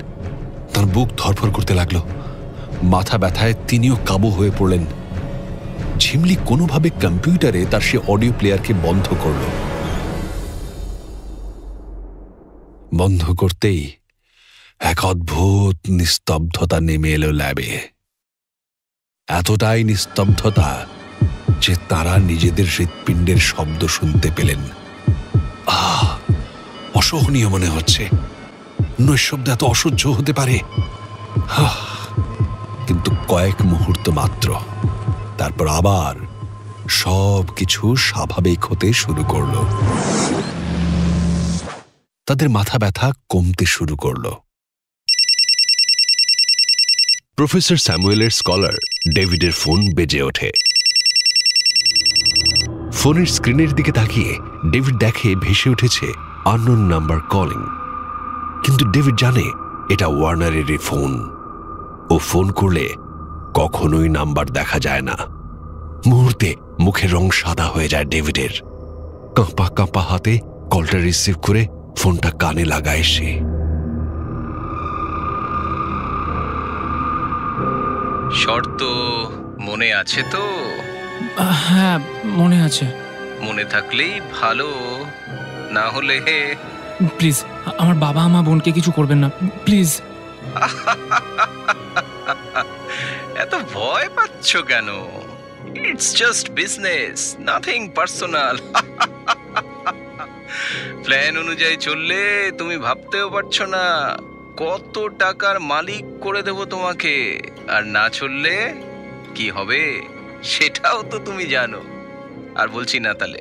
Speaker 1: তার বুক ধরফর করতে লাগলো, মাথা ব্যথায় তিনিও কাবু হয়ে পড়লেন। ঝিমলি কোনোভাবে কম্পিউটারে তার সে অডিও প্লেয়ারকে বন্ধ করল। বন্ধ করতেই এক অদ্ভুত নিস্তব্ধতা নেমে এলো ল্যাবে। এতটাই নিস্তব্ধতা যে তারা নিজেদের হৃৎপিণ্ডের শব্দ শুনতে পেলেন। অসহনীয় মনে হচ্ছে, নৈশব্দ এত অসহ্য হতে পারে। কিন্তু কয়েক মুহূর্ত মাত্র, তারপর আবার সবকিছু স্বাভাবিক হতে শুরু করল। তাদের মাথা ব্যথা কমতে শুরু করল। প্রফেসর স্যামুয়েলের স্কলার ডেভিডের ফোন বেজে ওঠে। ফোনের স্ক্রিনের দিকে তাকিয়ে ডেভিড দেখে ভেসে উঠেছে আননোন নাম্বার কলিং। কিন্তু ডেভিড জানে এটা ওয়ার্নারেরই ফোন। ও ফোন করলে কখনোই নাম্বার দেখা যায় না। মুহূর্তে মুখের রং সাদা হয়ে যায় ডেভিডের। কাঁপা কাঁপা হাতে কলটা রিসিভ করে ফোনটা কানে লাগায় সে।
Speaker 8: শর্ত মনে আছে তো?
Speaker 11: হ্যাঁ, মনে আছে।
Speaker 8: মনে থাকলেই ভালো, না হলে
Speaker 11: প্লিজ আমার বাবা আমার বোনকে কিছু করবেন না, প্লিজ।
Speaker 8: এত ভয় পাচ্ছ কেন? It's just business, nothing personal. Plan অনুযায়ী চললে তুমি ভাবতেও পারছো না কত টাকার মালিক করে দেব তোমাকে, আর না চললে কি হবে সেটাও তো তুমি জানো। আর বলছি না তাহলে,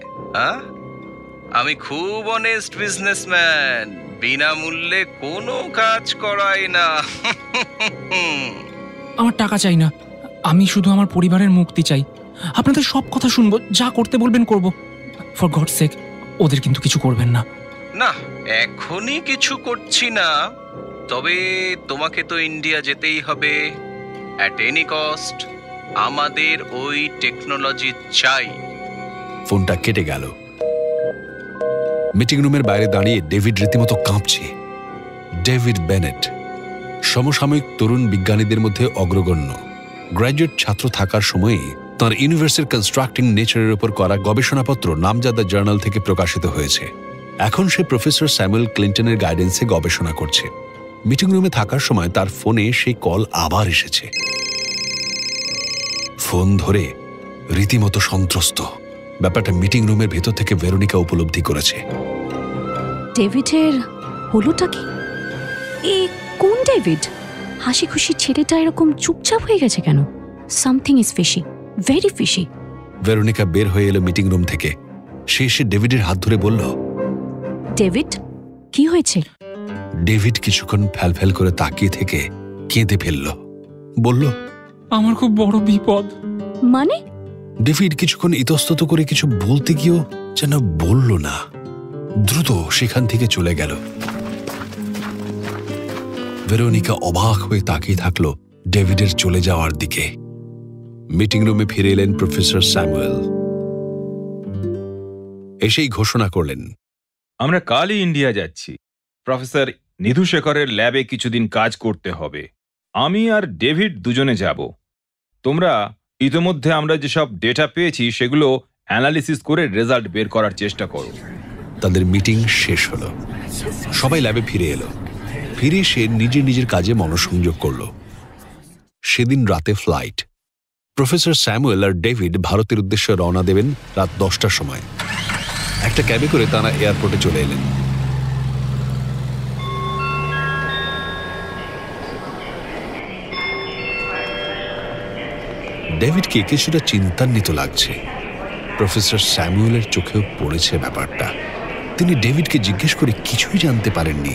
Speaker 8: আমি খুব অনেস্ট বিজনেসম্যান, বিনামূল্যে কোনো কাজ করাই না।
Speaker 11: আমার টাকা চাই না, আমি শুধু আমার পরিবারের মুক্তি চাই। আপনাদের সব কথা শুনবো, যা করতে বলবেন করব। ফর গড সেক, ওদের কিন্তু কিছু করবেন না।
Speaker 8: না, এখনই কিছু করছি না, তবে তোমাকে তো ইন্ডিয়া যেতেই হবে অ্যাট এনি কস্ট। আমাদের ওই টেকনোলজি চাই।
Speaker 1: ফোনটা কেটে গেল। মিটিং রুমের বাইরে দাঁড়িয়ে ডেভিড রীতিমতো কাঁপছে। ডেভিড বেনেট সমসাময়িক তরুণ বিজ্ঞানীদের মধ্যে অগ্রগণ্য। গ্র্যাজুয়েট ছাত্র থাকার সময়ে তাঁর ইউনিভার্সের কনস্ট্রাক্টিং নেচারের উপর করা গবেষণাপত্র নামজাদা জার্নাল থেকে প্রকাশিত হয়েছে। এখন সে প্রফেসর স্যামুয়েল ক্লিন্টনের গাইডেন্সে গবেষণা করছে। মিটিং রুমে থাকার সময় তার ফোনে সেই কল আবার এসেছে। ফোন ধরে রীতিমতো সন্ত্রস্ত। ব্যাপারটা মিটিং রুমের ভেতর থেকে ভেরোনিকা উপলব্ধি করেছে।
Speaker 3: ডেভিডের হলোটা কি? এই কোন ডেভিড? হাসি খুশি ছেলেটা এরকম চুপচাপ হয়ে গেছে কেন? Something is fishy, very fishy.
Speaker 1: Veronica বের হয়ে এলো মিটিং রুম থেকে। সে এসে ডেভিডের হাত ধরে বলল,
Speaker 3: ডেভিড, কি হয়েছে?
Speaker 1: ডেভিড কিছুক্ষণ ফ্যালফ্যাল করে তাকিয়ে থেকে কেঁদে ফেলল। বলল,
Speaker 11: আমার খুব বড় বিপদ।
Speaker 3: মানে?
Speaker 1: ডেভিড কিছুক্ষণ ইতস্তত করে কিছু বলতে গিয়েও যেন বলল না। দ্রুত সেখান থেকে চলে গেল। ভেরোনিকা অবাক হয়ে তাকিয়ে থাকলো ডেভিডের চলে যাওয়ার দিকে। মিটিং রুমে ফিরে এলেন প্রফেসর স্যামুয়েল। এসেই ঘোষণা করলেন,
Speaker 9: আমরা কালই ইন্ডিয়া যাচ্ছি। প্রফেসর নিধু শেখরের ল্যাবে কিছুদিন কাজ করতে হবে। আমি আর ডেভিড দুজনে যাব। তোমরা ইতিমধ্যে আমরা যেসব ডেটা পেয়েছি সেগুলো অ্যানালিসিস করে রেজাল্ট বের করার চেষ্টা করো।
Speaker 1: তাদের মিটিং শেষ হলো। সবাই ল্যাবে ফিরে এলো। ফিরে এসে নিজের নিজের কাজে মনোসংযোগ করল। সেদিন রাতে ফ্লাইট। প্রফেসর স্যামুয়েল আর ডেভিড ভারতের উদ্দেশ্যে রওনা দেবেন রাত 10টার সময়। একটা ক্যাবে করে তারা এয়ারপোর্টে চলে এলেন। ডেভিডকে কিছুটা চিন্তান্বিত লাগছে। প্রফেসর স্যামুয়েলের চোখেও পড়েছে ব্যাপারটা। তিনি ডেভিডকে জিজ্ঞেস করে কিছুই জানতে পারেননি।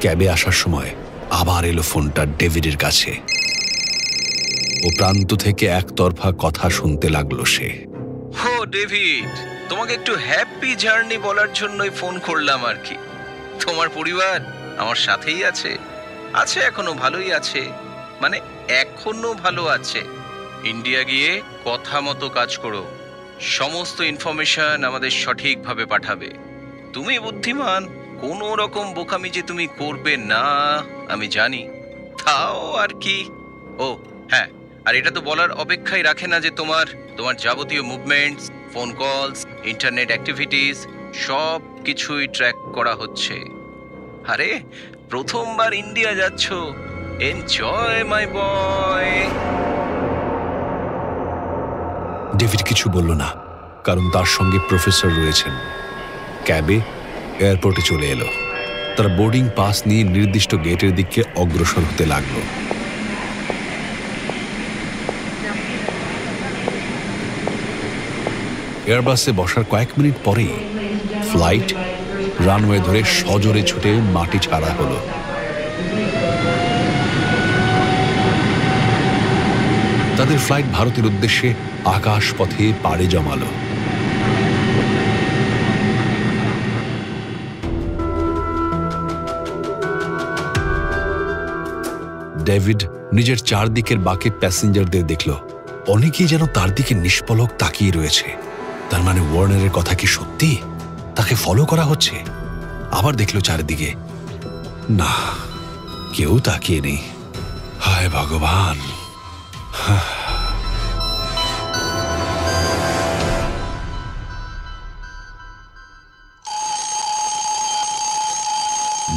Speaker 1: ক্যাবে আসার সময় আবার এলো ফোনটা ডেভিডের কাছে। ও প্রান্ত থেকে একতরফা কথা শুনতে লাগলো সে।
Speaker 8: হো ডেভিড, তোমাকে একটু হ্যাপি জার্নি বলার জন্যই ফোন করলাম আর কি। তোমার পরিবার আমার সাথেই আছে, এখনো ভালোই আছে, মানে এখনো ভালো আছে। ইন্ডিয়া গিয়ে কথা মতো কাজ করো, সমস্ত ইনফরমেশন আমাদের সঠিকভাবে পাঠাবে। তুমি বুদ্ধিমান, কোনো রকম বোকামি যে তুমি করবে না আমি জানি, তাও আর কি। ও হ্যাঁ, আর এটা তো বলার অপেক্ষাই রাখে না যে তোমার যাবতীয় movements, phone calls, internet activities সব কিছুই ট্র্যাক করা হচ্ছে। আরে প্রথমবার ইন্ডিয়া যাচ্ছ, এনজয় মাই বয়।
Speaker 1: ডেভিড কিছু বলল না, কারণ তার সঙ্গে প্রফেসর রয়েছেন। ক্যাবে এয়ারপোর্টে চলে এলো। তারা বোর্ডিং পাস নিয়ে নির্দিষ্ট গেটের দিকে অগ্রসর হতে লাগলো। এয়ারবাসে বসার কয়েক মিনিট পরেই ফ্লাইট রানওয়ে ধরে সজোরে ছুটে মাটি ছাড়া হলো। তাদের ফ্লাইট ভারতের উদ্দেশ্যে আকাশ পথে পাড়ি জমালো। ডেভিড নিজের চারদিকের বাকি প্যাসেঞ্জারদের দেখল। অনেকেই যেন তার দিকে নিষ্পলক তাকিয়ে রয়েছে। তার মানে ওয়ার্নারের কথা কি সত্যি? তাকে ফলো করা হচ্ছে? আবার দেখলো চারিদিকে, না, কেউ তাকিয়ে নেই। হায় ভগবান!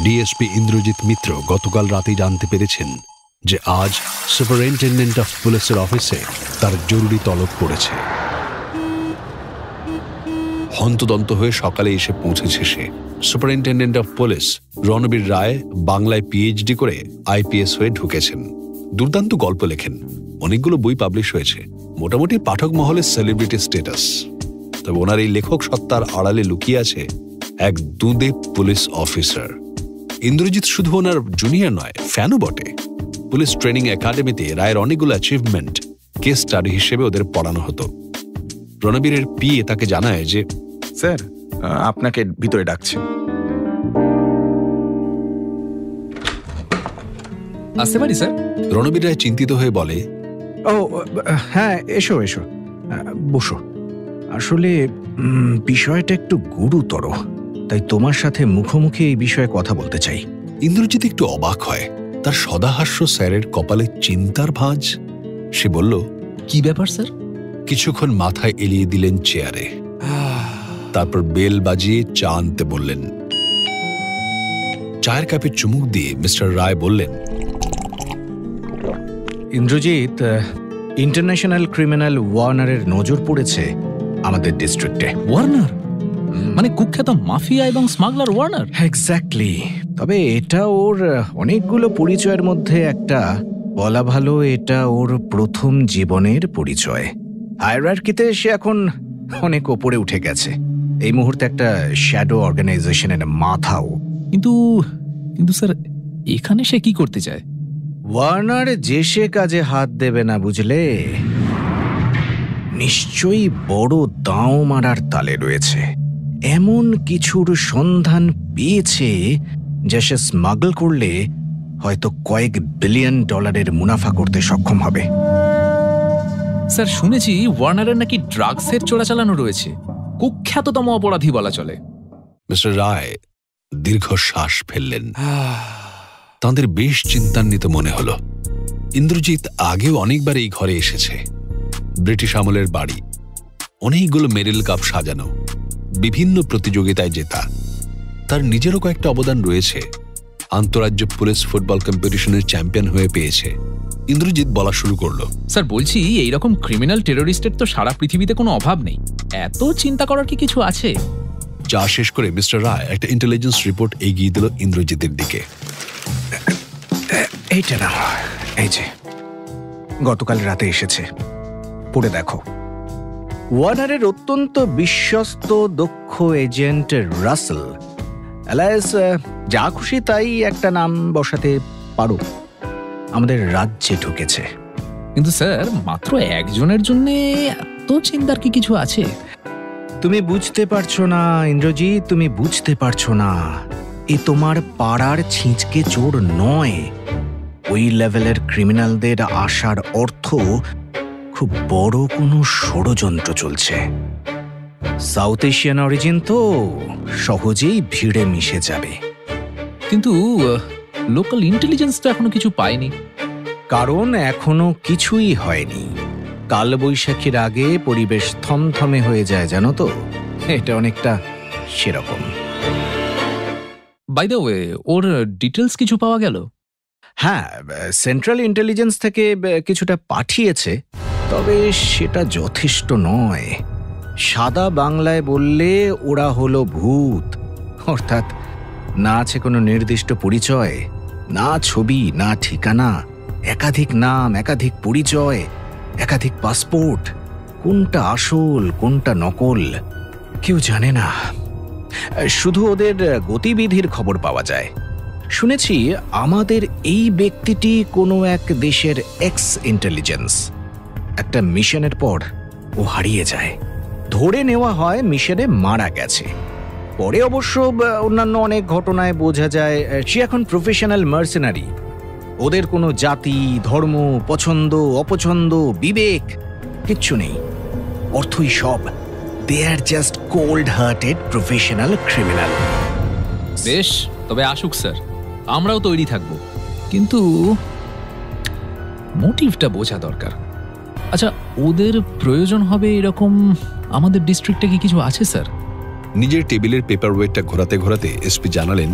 Speaker 1: ডিএসপি ইন্দ্রজিৎ মিত্র গতকাল রাতেই জানতে পেরেছেন যে আজ সুপারিনটেন্ডেন্ট অফ পুলিশের অফিসে তার জরুরি তলব পড়েছে। হন্তদন্ত হয়ে সকালে এসে পৌঁছেছে সে। সুপারিনটেন্ডেন্ট অফ পুলিশ রণবীর রায় বাংলায় পিএইচডি করে আইপিএস হয়ে ঢুকেছেন। দুর্দান্ত গল্প লেখেন, অনেকগুলো বই পাবলিশ হয়েছে, মোটামুটি পাঠক মহলে সেলিব্রিটি স্ট্যাটাস। তবে ওনার এই লেখক সত্তার আড়ালে লুকিয়ে আছে এক দুঁদে পুলিশ অফিসার। ইন্দ্রজিৎ শুধু ওনার জুনিয়র নয়, ফ্যানও বটে। পুলিশ ট্রেনিং একাডেমিতে রায়ের অনেকগুলো অ্যাচিভমেন্ট কেস স্টাডি হিসেবে ওদের পড়ানো হতো। রণবীরের পিএ তাকে জানায় যে
Speaker 12: স্যার আপনাকে ভিতরে ডাকছে।
Speaker 11: আসতে পারি স্যার?
Speaker 1: রণবীর রায় চিন্তিত হয়ে বলে,
Speaker 13: ও হ্যাঁ, এসো এসো, বসো। আসলে বিষয়টা একটু গুরুতর, তাই তোমার সাথে মুখোমুখি এই বিষয়ে কথা বলতে চাই।
Speaker 1: ইন্দ্রজিৎ একটু অবাক হয়। তার সদাহাস্য স্যারের কপালে চিন্তার ভাঁজ। সে বলল,
Speaker 11: কি ব্যাপার স্যার?
Speaker 1: কিছুক্ষণ মাথায় এলিয়ে দিলেন চেয়ারে, তারপর বেল বাজিয়ে চা আনতে বললেন। চায়ের কাপে চুমুক দিয়ে মিস্টার রায় বললেন,
Speaker 13: ইন্দ্রজিৎ, ইন্টারন্যাশনাল ক্রিমিনাল ওয়ার্নারের নজর পড়েছে আমাদের ডিস্ট্রিক্টে।
Speaker 11: ওয়ার্নার মানে কুখ্যাত মাফিয়া এবং স্মাগলার ওয়ার্নার?
Speaker 13: এক্স্যাক্টলি। তবে এটা ওর অনেকগুলো পরিচয়ের মধ্যে একটা। বলা ভালো, এটা ওর প্রথম জীবনের পরিচয়। হায়ারার্কিতে সে এখন অনেক ওপরে উঠে গেছে। এই মুহূর্তে একটা শ্যাডো অর্গানাইজেশনের মাথাও।
Speaker 11: কিন্তু স্যার, এখানে সে কি করতে চায়?
Speaker 13: ওয়ার্নার যে সে কাজে হাত দেবে না, বুঝলে? নিশ্চয়ই বড় দাঁও মারার তালে রয়েছে। এমন কিছুর সন্ধান পেয়েছে যা সে স্মাগল করলে হয়তো কয়েক বিলিয়ন ডলারের মুনাফা করতে সক্ষম হবে।
Speaker 11: স্যার, শুনেছি ওয়ার্নারের নাকি ড্রাগসের চোরাচালানো রয়েছে। কুখ্যাততম অপরাধী বলা চলে।
Speaker 1: মিস্টার রায় দীর্ঘশ্বাস ফেললেন। তাঁদের বেশ চিন্তান্বিত মনে হলো। ইন্দ্রজিৎ আগেও অনেকবার এই ঘরে এসেছে। ব্রিটিশ আমলের বাড়ি, অনেকগুলো মেডেল কাপ সাজানো, বিভিন্ন প্রতিযোগিতায় জেতা। তার নিজেরও কয়েকটা অবদান রয়েছে। আন্তরাজ্য পুলিশ ফুটবল কম্পিটিশনের চ্যাম্পিয়ন হয়ে পেয়েছে। ইন্দ্রজিৎ বলা শুরু করলো,
Speaker 11: স্যার বলছি, এইরকম ক্রিমিনাল টেরোরিস্টের তো সারা পৃথিবীতে কোনো অভাব নেই। এত চিন্তা করার কি কিছু আছে?
Speaker 1: চা শেষ করে মিস্টার রায় একটা ইন্টেলিজেন্স রিপোর্ট এগিয়ে দিল ইন্দ্রজিতের দিকে।
Speaker 13: এইটা না, এই যে গতকাল রাতে এসেছে, পড়ে দেখো। ওয়ার্নারের অত্যন্ত বিশ্বস্ত দক্ষ এজেন্ট রাসেল, অ্যালায়েস যা খুশি তাই একটা নাম বসাতে পারো, আমাদের রাজ্যে ঢুকেছে।
Speaker 11: কিন্তু স্যার, মাত্র একজনের জন্য এত চিন্তার কি কিছু আছে?
Speaker 13: তুমি বুঝতে পারছো না ইন্দ্রজিৎ, তুমি বুঝতে পারছো না। এ তোমার পাড়ার ছিঁচকে চোর নয়। ওই লেভেলের ক্রিমিনালদের আসার অর্থ খুব বড় কোনো ষড়যন্ত্র চলছে। সাউথ এশিয়ান অরিজিন তো সহজেই ভিড়ে মিশে যাবে।
Speaker 14: কিন্তু লোকাল ইন্টেলিজেন্স তো এখনো কিছু পায়নি।
Speaker 13: কারণ এখনো কিছুই হয়নি। কালবৈশাখীর আগে পরিবেশ থমথমে হয়ে যায়, জানো তো। এটা অনেকটা সেরকম।
Speaker 14: বাই দ্য ওয়ে, ওর ডিটেলস কিছু পাওয়া গেল?
Speaker 13: হ্যাঁ, সেন্ট্রাল ইন্টেলিজেন্স থেকে কিছুটা পাঠিয়েছে, তবে সেটা যথেষ্ট নয়। সাদা বাংলায় বললে ওরা হলো ভূত, অর্থাৎ না আছে কোনো নির্দিষ্ট পরিচয়, না ছবি, না ঠিকানা, একাধিক নাম, একাধিক পরিচয়, একাধিক পাসপোর্ট। কোনটা আসল কোনটা নকল কেউ জানে না। শুধু ওদের গতিবিধির খবর পাওয়া যায়। শুনেছি আমাদের এই ব্যক্তিটি কোনো এক দেশের এক্স ইন্টেলিজেন্স। একটা মিশনের পর ও হারিয়ে যায়। ধরে নেওয়া হয় মিশনে মারা গেছে। পরে অবশ্য অন্যান্য অনেক ঘটনায় বোঝা যায় সে এখন প্রফেশনাল মার্সেনারি। ওদের কোনো জাতি, ধর্ম, পছন্দ অপছন্দ, বিবেক কিচ্ছু নেই। অর্থই সব। They are just cold hearted professional criminal.
Speaker 14: বেশ, তবে আসুক স্যার, আমরাও তৈরি থাকব। কিন্তু মোটিভটা বোঝা দরকার। আচ্ছা, ওদের প্রয়োজন হবে এরকম আমাদের ডিস্ট্রিক্টে কি কিছু আছে স্যার?
Speaker 1: নিজের টেবিলের পেপার ওয়েটটা ঘোরাতে ঘোরাতে এসপি জানালেন,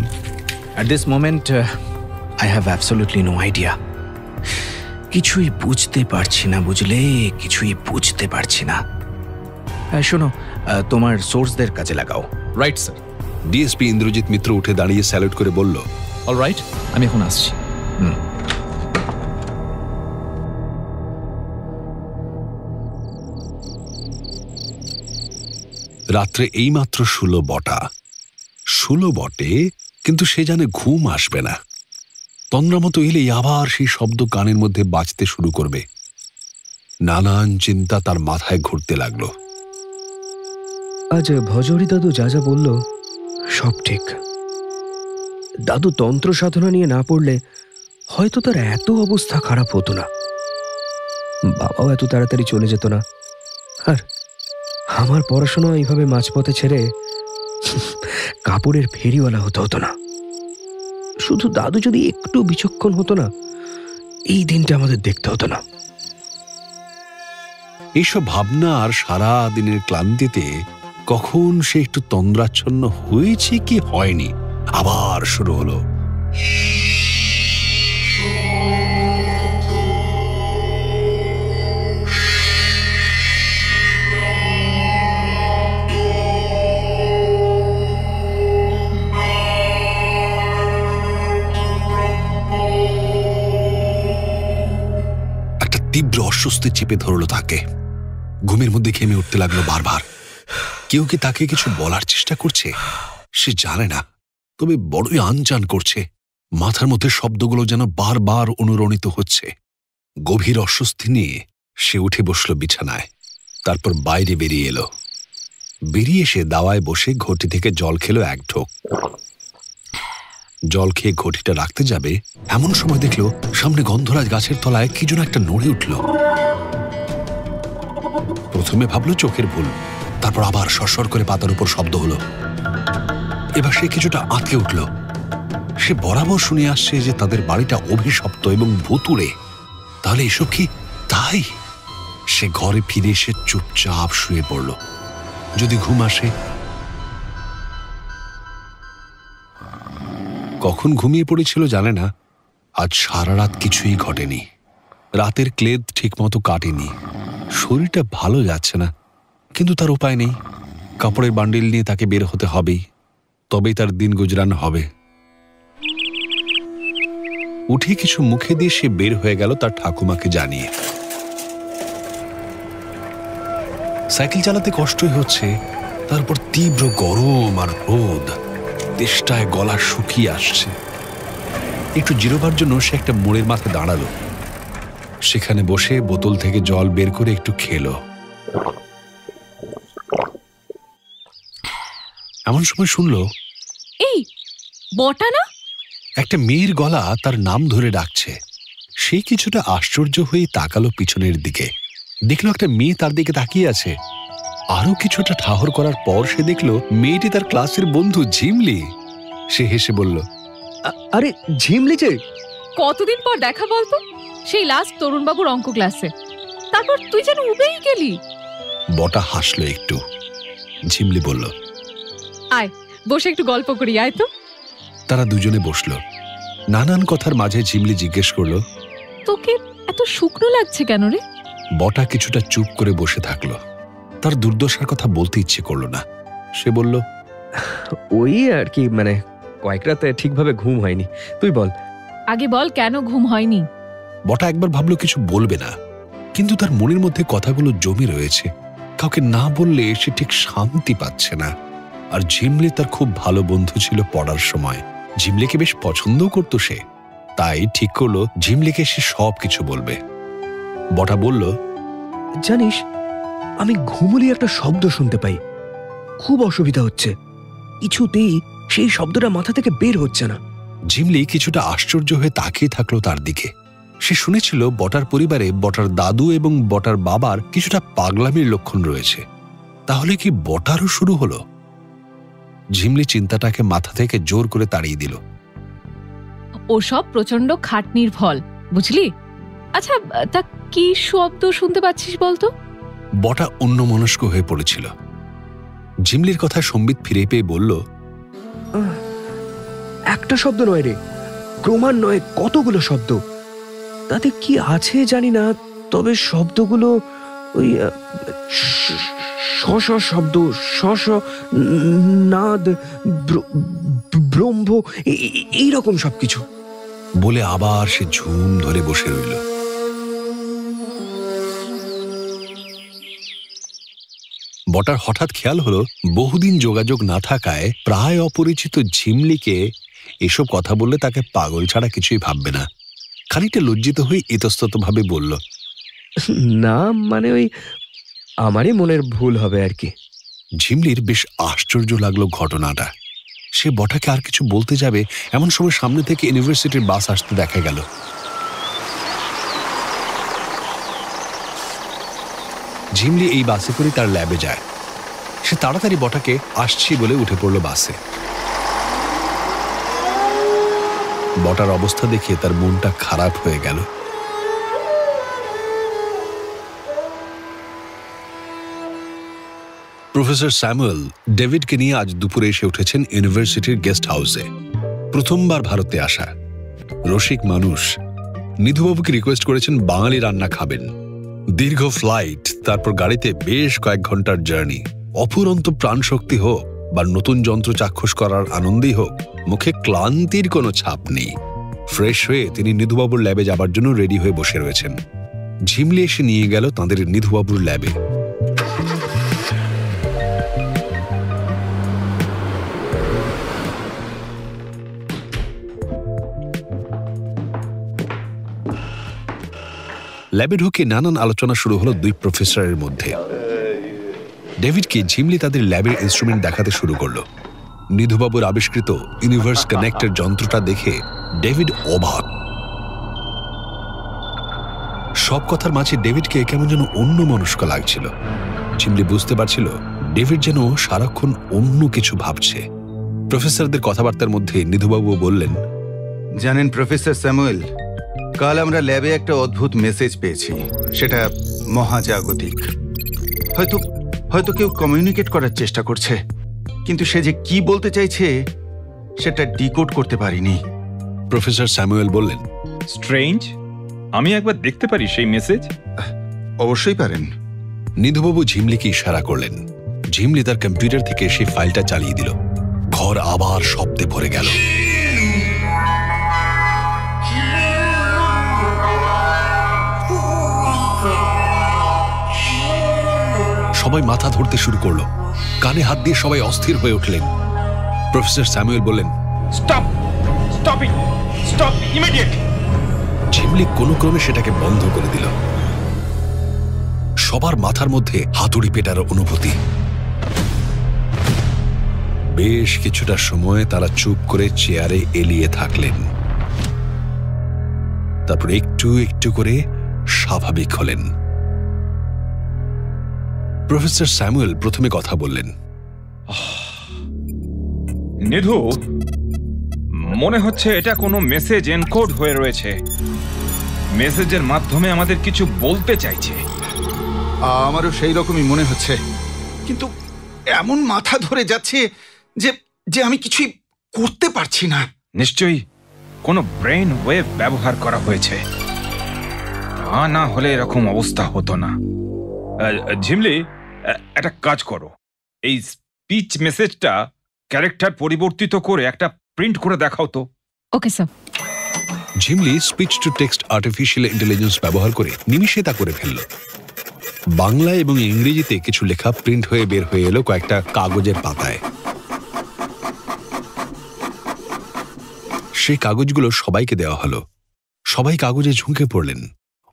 Speaker 13: at this moment I have absolutely no idea. কিছুই বুঝতে পারছি না, বুঝলে, কিছুই বুঝতে পারছি না। শোনো, তোমার সোর্সদের কাজে লাগাও।
Speaker 14: Right sir.
Speaker 1: ডিএসপি ইন্দ্রজিৎ মিত্র উঠে দাঁড়িয়ে স্যালুট করে বলল,
Speaker 14: অলরাইট, আমি এখন আসছি।
Speaker 1: রাত্রে এইমাত্র শুলো বটা। শুলো বটে, কিন্তু সে জানে ঘুম আসবে না। তন্দ্রা মতো এলেই আবার সেই শব্দ কানের মধ্যে বাজতে শুরু করবে। নানান চিন্তা তার মাথায় ঘুরতে লাগলো।
Speaker 4: আজ ভজহরি দাদু যা যা বলল সব ঠিক। দাদু তন্ত্র সাধনা নিয়ে না পড়লে হয়তো তার এত অবস্থা খারাপ হতো না। বাবাও এত তাড়াতাড়ি চলে যেত না। আর আমার পড়াশোনা এইভাবে মাঝপথে ছেড়ে কাপড়ের ফেরিওয়ালা হতে হতো না। শুধু দাদু যদি একটু বিচক্ষণ হতো না, এই দিনটা আমাদের দেখতে হতো না।
Speaker 1: এইসব ভাবনা আর সারা দিনের ক্লান্তিতে কখন সে একটু তন্দ্রাচ্ছন্ন হয়েছে কি হয়নি, আবার শুরু হলো। একটা তীব্র অস্বস্তি চেপে ধরল তাকে। ঘুমের মধ্যে ঘেমে উঠতে লাগলো বারবার। কেউ কি তাকে কিছু বলার চেষ্টা করছে? সে জানে না, তবে বড়ই আনজান করছে। মাথার মধ্যে শব্দগুলো যেন বারবার অনুরণিত হচ্ছে। গভীর অস্বস্তি নিয়ে সে উঠে বসল বিছানায়। তারপর বাইরে বেরিয়ে এলো। বেরিয়ে এসে দাওয়ায় বসে ঘটি থেকে জল খেলো এক ঢোক। জল খেয়ে ঘটিটা রাখতে যাবে এমন সময় দেখলো সামনে গন্ধরাজ গাছের তলায় কি যেন একটা নড়ে উঠল। প্রথমে ভাবলো চোখের ভুল, তারপর আবার সরসর করে পাতার উপর শব্দ হলো। এবার সে কিছুটা আঁতকে উঠল। সে বরাবর শুনে আসছে যে তাদের বাড়িটা অভিশপ্ত এবং ভুতুড়ে। তাহলে এসব কি তাই? সে ঘরে ফিরে এসে চুপচাপ শুয়ে পড়ল। যদি ঘুম আসে। কখন ঘুমিয়ে পড়েছিল জানে না। আজ সারা রাত কিছুই ঘটেনি। রাতের ক্লেদ ঠিকমতো কাটেনি। শরীরটা ভালো যাচ্ছে না, কিন্তু তার উপায় নেই। কাপড়ের বান্ডিল নিয়ে তাকে বের হতে হবেই, তবেই তার দিন গুজরানো হবে। উঠে কিছু মুখে দিয়ে সে বের হয়ে গেল তার ঠাকুমাকে জানিয়ে। সাইকেল চালাতে কষ্টই হচ্ছে, তারপর তীব্র গরম আর রোদ। তেষ্টায় গলা শুকিয়ে আসছে। একটু জিরোবার জন্য সে একটা মোড়ের মাথায় দাঁড়ালো। সেখানে বসে বোতল থেকে জল বের করে একটু খেলো। এমন সময় শুনলো,
Speaker 7: এই বটা না?
Speaker 1: একটা মেয়ের গলা তার নাম ধরে ডাকছে। সে কিছুটা আশ্চর্য হয়ে তাকালো পিছনের দিকে। দেখলো একটা মেয়ে তার দিকে তাকিয়ে আছে। আরো কিছুটা ঠাহর করার পর সে দেখল মেয়েটি তার ক্লাসের বন্ধু ঝিমলি। সে হেসে বলল,
Speaker 4: আরে ঝিমলি যে!
Speaker 7: কতদিন পর দেখা বলতো? সেই লাস্ট তরুণবাবুর অঙ্ক ক্লাসে। তারপর তুই যেন উবেই গেলি।
Speaker 1: বটা হাসলো একটু। ঝিমলি বলল,
Speaker 7: আয় বসে একটু গল্প করি, আয় তো।
Speaker 1: তারা দুজনে বসল। নানান কথার মাঝে ঝিমলি জিজ্ঞেস করলো,
Speaker 7: তোকে এত শুকনো লাগছে কেন রে?
Speaker 1: বটা কিছুটা চুপ করে বসে থাকলো। তার দুর্দশার কথা বলতে ইচ্ছে করলো না। সে বলল,
Speaker 4: ওই আর কি, মানে কয়েক রাতে ঠিকভাবে ঘুম হয়নি। তুই বল।
Speaker 7: আগে বল কেন ঘুম হয়নি?
Speaker 1: বটা একবার ভাবলো কিছু বলবে না, কিন্তু তার মনের মধ্যে কথাগুলো জমে রয়েছে। কাউকে না বললে সে ঠিক শান্তি পাচ্ছে না। আর ঝিমলি তার খুব ভালো বন্ধু ছিল পড়ার সময়। ঝিমলিকে বেশ পছন্দও করত সে। তাই ঠিক করলো ঝিমলিকে সে সব কিছু বলবে। বটা বলল,
Speaker 4: জানিস, আমি ঘুমলি একটা শব্দ শুনতে পাই। খুব অসুবিধা হচ্ছে, কিছুতেই সেই শব্দটা মাথা থেকে বের হচ্ছে না।
Speaker 1: ঝিমলি কিছুটা আশ্চর্য হয়ে তাকিয়ে থাকলো তার দিকে। সে শুনেছিল বটার পরিবারে বটার দাদু এবং বটার বাবার কিছুটা পাগলামির লক্ষণ রয়েছে। তাহলে কি বটারও শুরু হলো? ঝিমলি চিন্তাটাকে মাথা থেকে জোর করে তাড়িয়ে দিল।
Speaker 7: ওসব প্রচন্ড খাটনির ফল, বুঝলি? আচ্ছা, তা কি শব্দ শুনতে পাচ্ছিস বলতো?
Speaker 1: বটা অন্যমনস্ক হয়ে পড়েছিল। ঝিমলির কথা সম্বিত ফিরে পেয়ে বলল,
Speaker 4: একটা শব্দ নয় রে, ক্রমান্বয়ে কতগুলো শব্দ। তাতে কি আছে জানি না, তবে শব্দগুলো ওই শ শব্দ, শ নাদ, ব্রহ্ম, এইরকম সবকিছু।
Speaker 1: বলে আবার সে ঝুম ধরে বসে রইল। বটার হঠাৎ খেয়াল হলো বহুদিন যোগাযোগ না থাকায় প্রায় অপরিচিত ঝিমলিকে এসব কথা বললে তাকে পাগল ছাড়া কিছুই ভাববে না। খানিকটা লজ্জিত হয়ে ইতস্তত ভাবে বলল,
Speaker 4: না মানে ওই আমারই মনের ভুল হবে আর কি।
Speaker 1: ঝিমলির বেশ আশ্চর্য লাগলো ঘটনাটা। সে বটাকে আর কিছু বলতে যাবে এমন সময় সামনে থেকে ইউনিভার্সিটির বাস আসতে দেখা গেল। ঝিমলি এই বাসে করে তার ল্যাবে যায়। সে তাড়াতাড়ি বটাকে আসছি বলে উঠে পড়ল বাসে। বটার অবস্থা দেখে তার মনটা খারাপ হয়ে গেল। প্রফেসর স্যামুয়েল ডেভিডকে নিয়ে আজ দুপুরে এসে উঠেছেন ইউনিভার্সিটির গেস্ট হাউসে। প্রথমবার ভারতে আসা রসিক মানুষ। নিধুবাবুকে রিকোয়েস্ট করেছেন বাঙালি রান্না খাবেন। দীর্ঘ ফ্লাইট, তারপর গাড়িতে বেশ কয়েক ঘন্টার জার্নি। অফুরন্ত প্রাণশক্তি হোক বা নতুন যন্ত্র চাক্ষুষ করার আনন্দই হোক, মুখে ক্লান্তির কোনো ছাপ নেই। ফ্রেশ হয়ে তিনি নিধুবাবুর ল্যাবে যাবার জন্য রেডি হয়ে বসে রয়েছেন। ঝিমলি এসে নিয়ে গেল তাঁদের নিধুবাবুর ল্যাবে। ল্যাবে ঢুকে নানান আলোচনা শুরু হলো দুই প্রফেসরের মধ্যে। ডেভিডকে ঝিমলি তাদের ল্যাবের ইনস্ট্রুমেন্ট দেখাতে শুরু করলো। নিধুবাবুর আবিষ্কৃত ইউনিভার্স কানেক্টের যন্ত্রটা দেখে ডেভিড অবাক। সব কথার মাঝে ডেভিডকে কেমন যেন অন্যমনস্ক লাগছিল। ঝিমলি বুঝতে পারছিল ডেভিড যেন সারাক্ষণ অন্য কিছু ভাবছে। প্রফেসরদের কথাবার্তার মধ্যে নিধুবাবু বললেন,
Speaker 6: জানেন প্রফেসর স্যামুয়েল, কাল আমরা ল্যাবে একটা অদ্ভুত মেসেজ পেয়েছি। সেটা মহাজাগতিক। হয়তো কেউ কমিউনিকেট করার চেষ্টা করছে, কিন্তু সে যে কি বলতে চাইছে সেটা ডিকোড করতে পারিনি।
Speaker 1: প্রফেসর স্যামুয়েল বললেন,
Speaker 9: স্ট্রেঞ্জ, আমি একবার দেখতে পারি সেই মেসেজ?
Speaker 6: অবশ্যই পারেন।
Speaker 1: নিধুবাবু ঝিমলিকে ইশারা করলেন। ঝিমলি তার কম্পিউটার থেকে সেই ফাইলটা চালিয়ে দিল। ঘর আবার শব্দে ভরে গেল। সবাই মাথা ধরতে শুরু করলো। কানে হাত দিয়ে সবাই অস্থির হয়ে উঠলেন। প্রফেসর স্যামুয়েল বললেন,
Speaker 10: stop, stop it, stop immediate.
Speaker 1: Jhimli কোনো ক্রমে সেটাকে বন্ধ করে দিল। সবার মাথার মধ্যে হাতুড়ি পেটার অনুভূতি। বেশ কিছুটা সময় তারা চুপ করে চেয়ারে এলিয়ে থাকলেন। তারপর একটু একটু করে স্বাভাবিক হলেন। প্রফেসর স্যামুয়েল প্রথমে কথা বললেন।
Speaker 9: নিধু, মনে হচ্ছে এটা কোনো মেসেজ এনকোড হয়ে রয়েছে। মেসেজের মাধ্যমে আমাদের কিছু বলতে চাইছে।
Speaker 6: আমারও সেই রকমই মনে হচ্ছে, কিন্তু এমন মাথা ধরে যাচ্ছে যে যে আমি কিছুই করতে পারছি না।
Speaker 9: নিশ্চয়ই কোনো ব্রেন ওয়েভ ব্যবহার করা হয়েছে, তা না হলে এরকম অবস্থা হতো না। ঝিমলি, একটা কাজ করো, এই স্পিচ মেসেজটা ক্যারেক্টার পরিবর্তিত করে একটা প্রিন্ট করে দেখাও তো।
Speaker 7: Okay sir.
Speaker 1: Jhimli speech to text artificial intelligence ব্যবহার করে নিমিষে তা করে ফেলল। বাংলা এবং ইংরেজিতে কিছু লেখা প্রিন্ট হয়ে বের হয়ে এলো কয়েকটা কাগজের পাতায়। সেই কাগজগুলো সবাইকে দেওয়া হলো। সবাই কাগজে ঝুঁকে পড়লেন।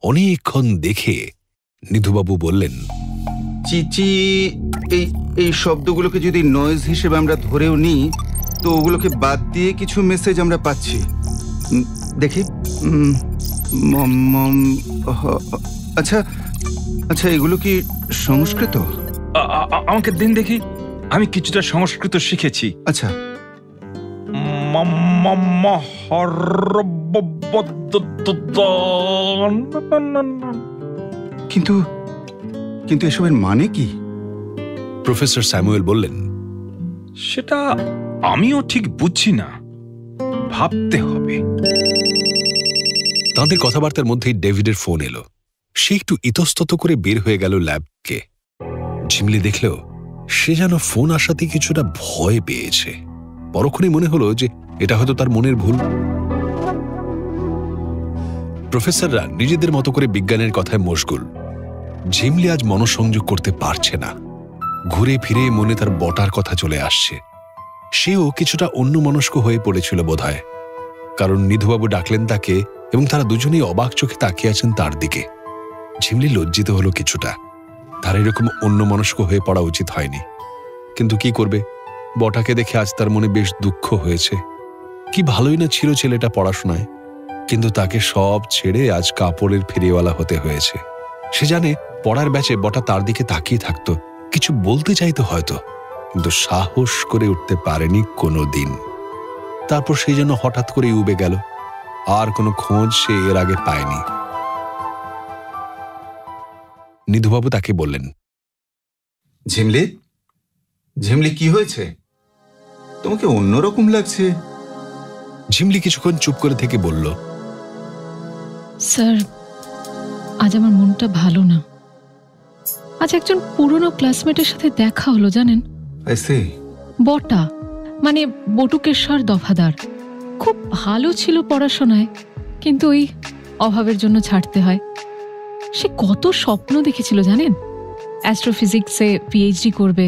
Speaker 1: অনেকক্ষণ দেখে নিধুবাবু বললেন,
Speaker 6: চিচি, এই শব্দগুলোকে যদি নয়েজ হিসেবে আমরা ধরেও নিই, তো ওগুলোকে বাদ দিয়ে কিছু মেসেজ আমরা পাচ্ছি। দেখি, আচ্ছা আচ্ছা, এগুলো কি সংস্কৃত?
Speaker 9: আমাকে দিন দেখি, আমি কিছুটা সংস্কৃত শিখেছি।
Speaker 6: আচ্ছা। কিন্তু কিন্তু এসবের মানে কি?
Speaker 1: প্রফেসর স্যামুয়েল বললেন,
Speaker 9: সেটা আমিও ঠিক বুঝছি না, ভাবতে হবে।
Speaker 1: তাঁদের কথাবার্তার মধ্যেই ডেভিডের ফোন এলো। সে একটু ইতস্তত করে বের হয়ে গেল ল্যাবকে। ঝিমলি দেখল সে যেন ফোন আসাতে কিছুটা ভয় পেয়েছে। পরক্ষণে মনে হলো যে এটা হয়তো তার মনের ভুল। প্রফেসররা নিজেদের মতো করে বিজ্ঞানের কথায় মশগুল। ঝিমলি আজ মনোসংযোগ করতে পারছে না। ঘুরে ফিরে মনে তার বটার কথা চলে আসছে। সেও কিছুটা অন্যমনস্ক হয়ে পড়েছিল বোধহয়, কারণ নিধুবাবু ডাকলেন তাকে এবং তারা দুজনেই অবাক চোখে তাকিয়ে আছেন তার দিকে। ঝিমলি লজ্জিত হলো কিছুটা। তার এরকম অন্যমনস্ক হয়ে পড়া উচিত হয়নি, কিন্তু কি করবে, বটাকে দেখে আজ তার মনে বেশ দুঃখ হয়েছে। কি ভালোই না ছিল ছেলেটা পড়াশোনায়, কিন্তু তাকে সব ছেড়ে আজ কাপড়ের ফেরিওয়ালা হতে হয়েছে। সে জানে পড়ার ব্যাচে বটা তার দিকে তাকিয়ে থাকতো, কিছু বলতে চাইতো হয়তো, কিন্তু সাহস করে উঠতে পারেনি কোনো দিন। তারপর সেই জন্য হঠাৎ করে উবে গেল। আর কোনো খোঁজ সে এর আগে পায়নি। নিধুবাবু তাকে বললেন,
Speaker 6: ঝিমলি, ঝিমলি, কি হয়েছে? তোমাকে অন্যরকম লাগছে।
Speaker 1: ঝিমলি কিছুক্ষণ চুপ করে থেকে বলল,
Speaker 7: স্যার, আজ আমার মনটা ভালো না। আজ একজন পুরনো ক্লাসমেটের সাথে দেখা হলো, জানেন? বটা, মানে বটুকেশ্বর দফাদার। খুব ভালো ছিল পড়াশোনায়, কিন্তু ওই অভাবের জন্য ছাড়তে হয়। সে কত স্বপ্ন দেখেছিল জানেন, অ্যাস্ট্রোফিজিক্সে পিএইচডি করবে,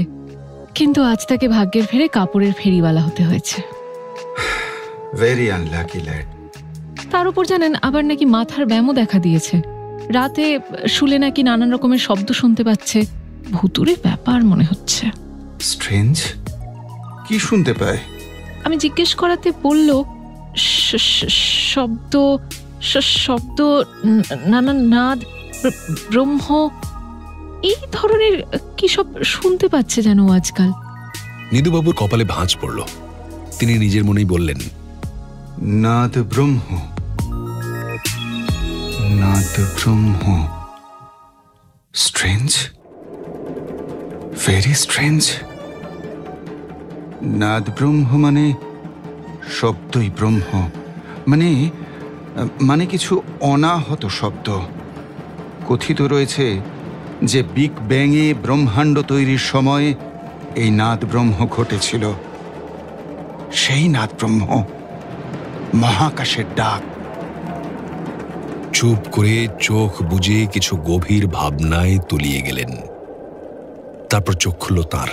Speaker 7: কিন্তু আজ তাকে ভাগ্যের ফেরে কাপড়ের ফেরিওয়ালা হতে হয়েছে।
Speaker 6: Very unlucky lad.
Speaker 7: তার উপর জানেন আবার নাকি মাথার ব্যামও দেখা দিয়েছে। রাতে শুলে নাকি নানান রকমের শব্দ শুনতে পাচ্ছে। ভুতুরে ব্যাপার মনে হচ্ছে।
Speaker 6: স্ট্রেঞ্জ। কি শুনতে পায়?
Speaker 7: আমি জিজ্ঞেস করাতে বলল শব্দ, শব্দ, নানান নাদ, ব্রহ্ম, এই ধরনের কি সব শুনতে পাচ্ছে যেন আজকাল।
Speaker 1: নিধুবাবুর কপালে ভাঁজ পড়ল। তিনি নিজের মনেই বললেন,
Speaker 6: নাদ ব্রহ্ম, নাদ ব্রহ্ম। Strange, very strange. নাদ ব্রহ্ম মানে শব্দই ব্রহ্ম, মানে মানে কিছু অনাহত শব্দ। কথিত রয়েছে যে বিগ ব্যাঙে ব্রহ্মাণ্ড তৈরির সময় এই নাদ ব্রহ্ম ঘটেছিল। সেই নাদ ব্রহ্ম, মহাকাশের ডাক।
Speaker 1: চুপ করে চোখ বুজে কিছু গভীর ভাবনায় তলিয়ে গেলেন। তারপর চোখ খুলল তাঁর।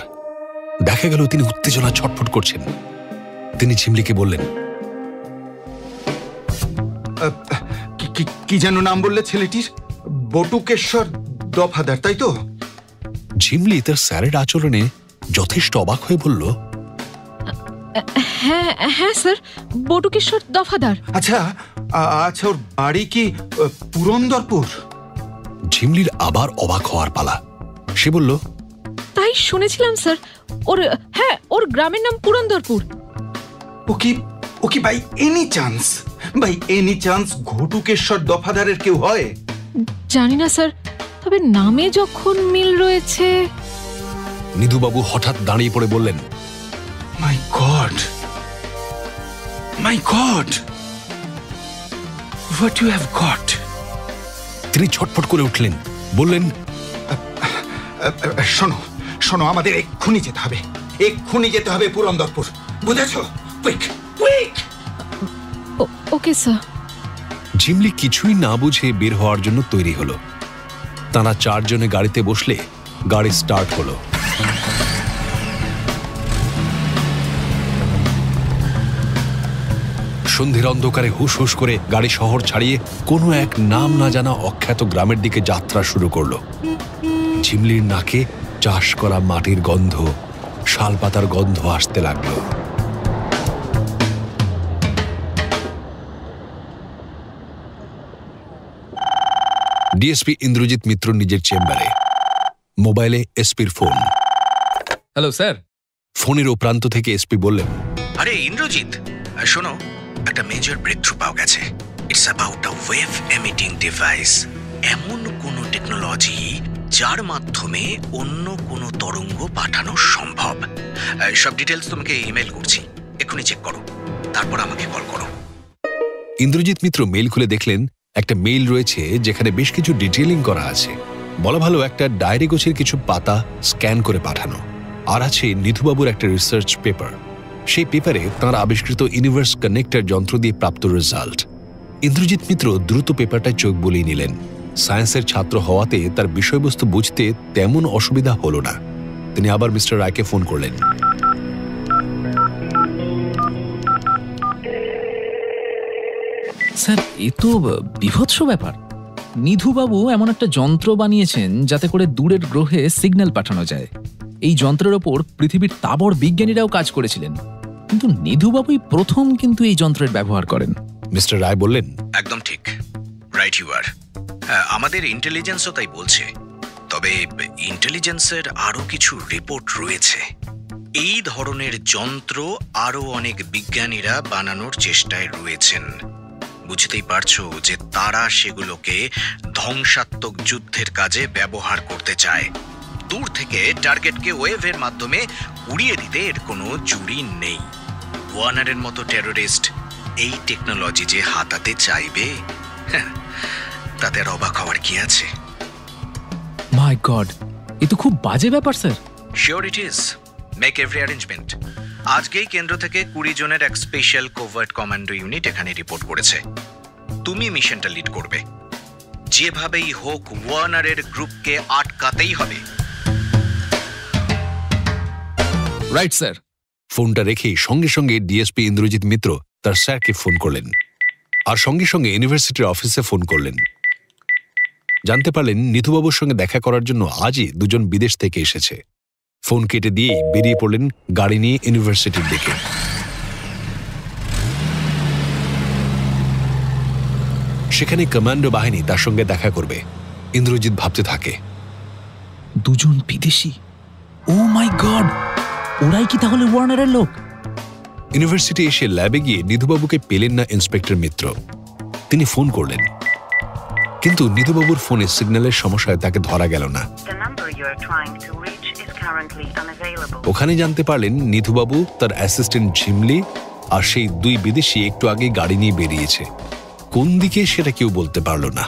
Speaker 1: দেখা গেল তিনি উত্তেজনা ছটফট করছেন। তিনি ঝিমলিকে বললেন,
Speaker 6: কি যেন নাম বললে ছেলেটির? বটুকেশ্বর দফাদার, তাই তো?
Speaker 1: ঝিমলি তার স্যারের আচরণে যথেষ্ট অবাক হয়ে বলল,
Speaker 7: হ্যাঁ হ্যাঁ স্যার, বটুকেশ্বর দফাদার।
Speaker 6: আচ্ছা আচ্ছা, ওর বাড়ি কি পুরন্দরপুর?
Speaker 1: ঝিমলির আবার অবাক হওয়ার পালা। সে বলল,
Speaker 7: তাই শুনেছিলাম স্যার। ওর গ্রামের নাম পুরন্দরপুর।
Speaker 6: ও কি বাই এনি চান্স ঘটুকেশ্বর দফাদারের কেউ হয়?
Speaker 7: জানি না স্যার, তবে নামে যখন মিল রয়েছে।
Speaker 1: নিধুবাবু হঠাৎ দাঁড়িয়ে পড়ে বললেন,
Speaker 6: my god, what you have got.
Speaker 1: তিনি ছটফট করে উঠলেন, বললেন,
Speaker 6: শোনো, আমাদের এক্ষুনি যেতে হবে পুরন্দরপুর, বুঝেছো? কুইক।
Speaker 7: Okay sir.
Speaker 1: ঝিমলি কিছুই না বুঝে বের হওয়ার জন্য তৈরি হলো। তারা 4 জনে গাড়িতে বসলে গাড়ি স্টার্ট হলো। সন্ধ্যের অন্ধকারে হুশ হুশ করে গাড়ি শহর ছাড়িয়ে কোনো এক নাম না জানা অখ্যাত গ্রামের দিকে যাত্রা শুরু করলো। ঝিমলির নাকে চাষ করা মাটির গন্ধ, শালপাতার গন্ধ আসতে লাগলো। ডিএসপি ইন্দ্রজিৎ মিত্র নিজের চেম্বারে। মোবাইলে এসপির ফোন।
Speaker 14: Hello sir.
Speaker 1: ফোনের ও প্রান্ত থেকে এসপি বললেন,
Speaker 13: আরে ইন্দ্রজিৎ, শোনো, একটা মেজর ব্রেক থ্রু পাওয়া গেছে। It's about a wave emitting device. এমন কোন টেকনোলজি যার মাধ্যমে অন্য কোনো তরঙ্গ পাঠানো সম্ভব। সব ডিটেলস তোমাকে ইমেল করছি, এক্ষুনি চেক করো, তারপর আমাকে কল করো।
Speaker 1: ইন্দ্রজিৎ মিত্র মেইল খুলে দেখলেন একটা মেইল রয়েছে যেখানে বেশ কিছু ডিটেইলিং করা আছে। বলা ভালো একটা ডায়েরি গোছের কিছু পাতা স্ক্যান করে পাঠানো, আর আছে নিধুবাবুর একটা রিসার্চ পেপার। সেই পেপারে তাঁর আবিষ্কৃত ইউনিভার্স কানেক্টর যন্ত্র দিয়ে প্রাপ্ত রেজাল্ট। ইন্দ্রজিৎ মিত্র দ্রুত পেপারটায় চোখ বুলিয়ে নিলেন। সায়েন্সের ছাত্র হওয়াতে তার বিষয়বস্তু বুঝতে তেমন অসুবিধা হলো না। তিনি আবার মিস্টার রায়কে ফোন করলেন।
Speaker 14: স্যার, এ তো বিভৎস ব্যাপার। নিধুবাবু এমন একটা যন্ত্র বানিয়েছেন যাতে করে দূরের গ্রহে সিগন্যাল পাঠানো যায়। এই যন্ত্রের ওপর পৃথিবীর তাবড় বিজ্ঞানীরাও কাজ করেছিলেন, কিন্তু নিধুবাবুই প্রথম কিন্তু এই যন্ত্রের ব্যবহার করেন।
Speaker 1: মিস্টার রায় বললেন,
Speaker 13: একদম ঠিক, রাইট ইউ আর। আমাদের ইন্টেলিজেন্সও তাই বলছে। তবে ইন্টেলিজেন্সের আরো কিছু রিপোর্ট রয়েছে। এই ধরনের যন্ত্র আরো অনেক বিজ্ঞানীরা বানানোর চেষ্টায় রয়েছেন। বুঝতেই পারছো যে তারা সেগুলোকে ধ্বংসাত্মক যুদ্ধের কাজে ব্যবহার করতে চায়। দূর থেকে টার্গেটকে ওয়েভের মাধ্যমে উড়িয়ে দিতে এর কোনো জুড়ি নেই। ওয়ার্নারের মতো টেরোরিস্ট এই টেকনোলজি যে হাতাতে চাইবে, তাতে আর অবাক হওয়ার কি আছে?
Speaker 14: মাই গড, এ তো খুব বাজে ব্যাপার sir.
Speaker 13: Sure it is. Make every arrangement. আজকেই কেন্দ্র থেকে 20 জনের এক স্পেশাল কোভার্ট কমান্ডো ইউনিট এখানে রিপোর্ট করেছে। তুমি মিশনটা লিড করবে। যেভাবেই হোক ওয়ার্নারের গ্রুপকে আটকাতেই হবে।
Speaker 14: Right sir.
Speaker 1: ফোনটা রেখে সঙ্গে সঙ্গে ডিএসপি ইন্দ্রজিৎ মিত্র তার স্যারকে ফোন করলেন, আর সঙ্গে সঙ্গে ইউনিভার্সিটির অফিসে ফোন করলেন। জানতে পারলেন নিধুবাবুর সঙ্গে দেখা করার জন্য আজই 2 জন বিদেশ থেকে এসেছে। ফোন কেটে দিয়ে বেরিয়ে পড়লেন গাড়ি নিয়ে ইউনিভার্সিটির দিকে। সেখানে কমান্ডো বাহিনী তার সঙ্গে দেখা করবে। ইন্দ্রজিৎ ভাবতে থাকে,
Speaker 14: 2 জন বিদেশি? ও মাই গড, ওরাই কি তাহলে ওয়ার্নারের লোক?
Speaker 1: ইউনিভার্সিটি এসে ল্যাবে গিয়ে নিধুবাবুকে পেলেন না ইন্সপেক্টর মিত্র। তিনি ফোন করলেন, কিন্তু নিধুবাবুর ফোনে সিগন্যালের সমস্যায় তাকে ধরা গেল না। ওখানে জানতে পারলেন নিধুবাবু, তার অ্যাসিস্ট্যান্ট ঝিমলি আর সেই 2 বিদেশি একটু আগে গাড়ি নিয়ে বেরিয়েছে। কোন দিকে সেটা কেউ বলতে পারল না।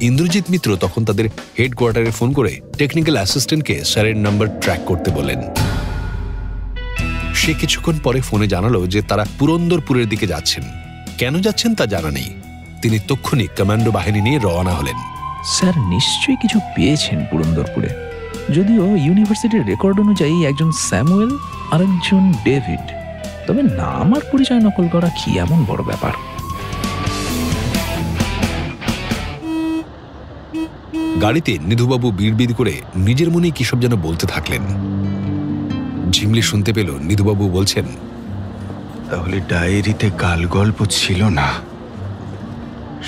Speaker 1: ইন্দ্রজিৎ মিত্র তখন তাদের হেডকোয়ার্টারে ফোন করে টেকনিক্যাল অ্যাসিস্ট্যান্টকে স্যারের নাম্বার ট্র্যাক করতে বলেন। সে কিছুক্ষণ পরে ফোনে জানালো যে তারা পুরন্দরপুরের দিকে যাচ্ছেন। কেন যাচ্ছেন তা জানা নেই। তিনি তক্ষুনি কমান্ডো বাহিনী নিয়ে রওনা হলেন।
Speaker 14: স্যার নিশ্চয়ই কিছু পেয়েছেন পুরন্দরপুরে। যদিও ইউনিভার্সিটির রেকর্ড অনুযায়ী একজন স্যামুয়েল আর একজন ডেভিড, তবে নাম আর পরিচয় নকল করা কি এমন বড় ব্যাপার?
Speaker 1: গাড়িতে নিধুবাবু বিড়বিড় করে নিজের মনে কিসব যেন বলতে থাকলেন। ঝিমলি শুনতে পেল নিধুবাবু বলছেন,
Speaker 6: তাহলে ডায়েরিতে গাল গল্প ছিল না,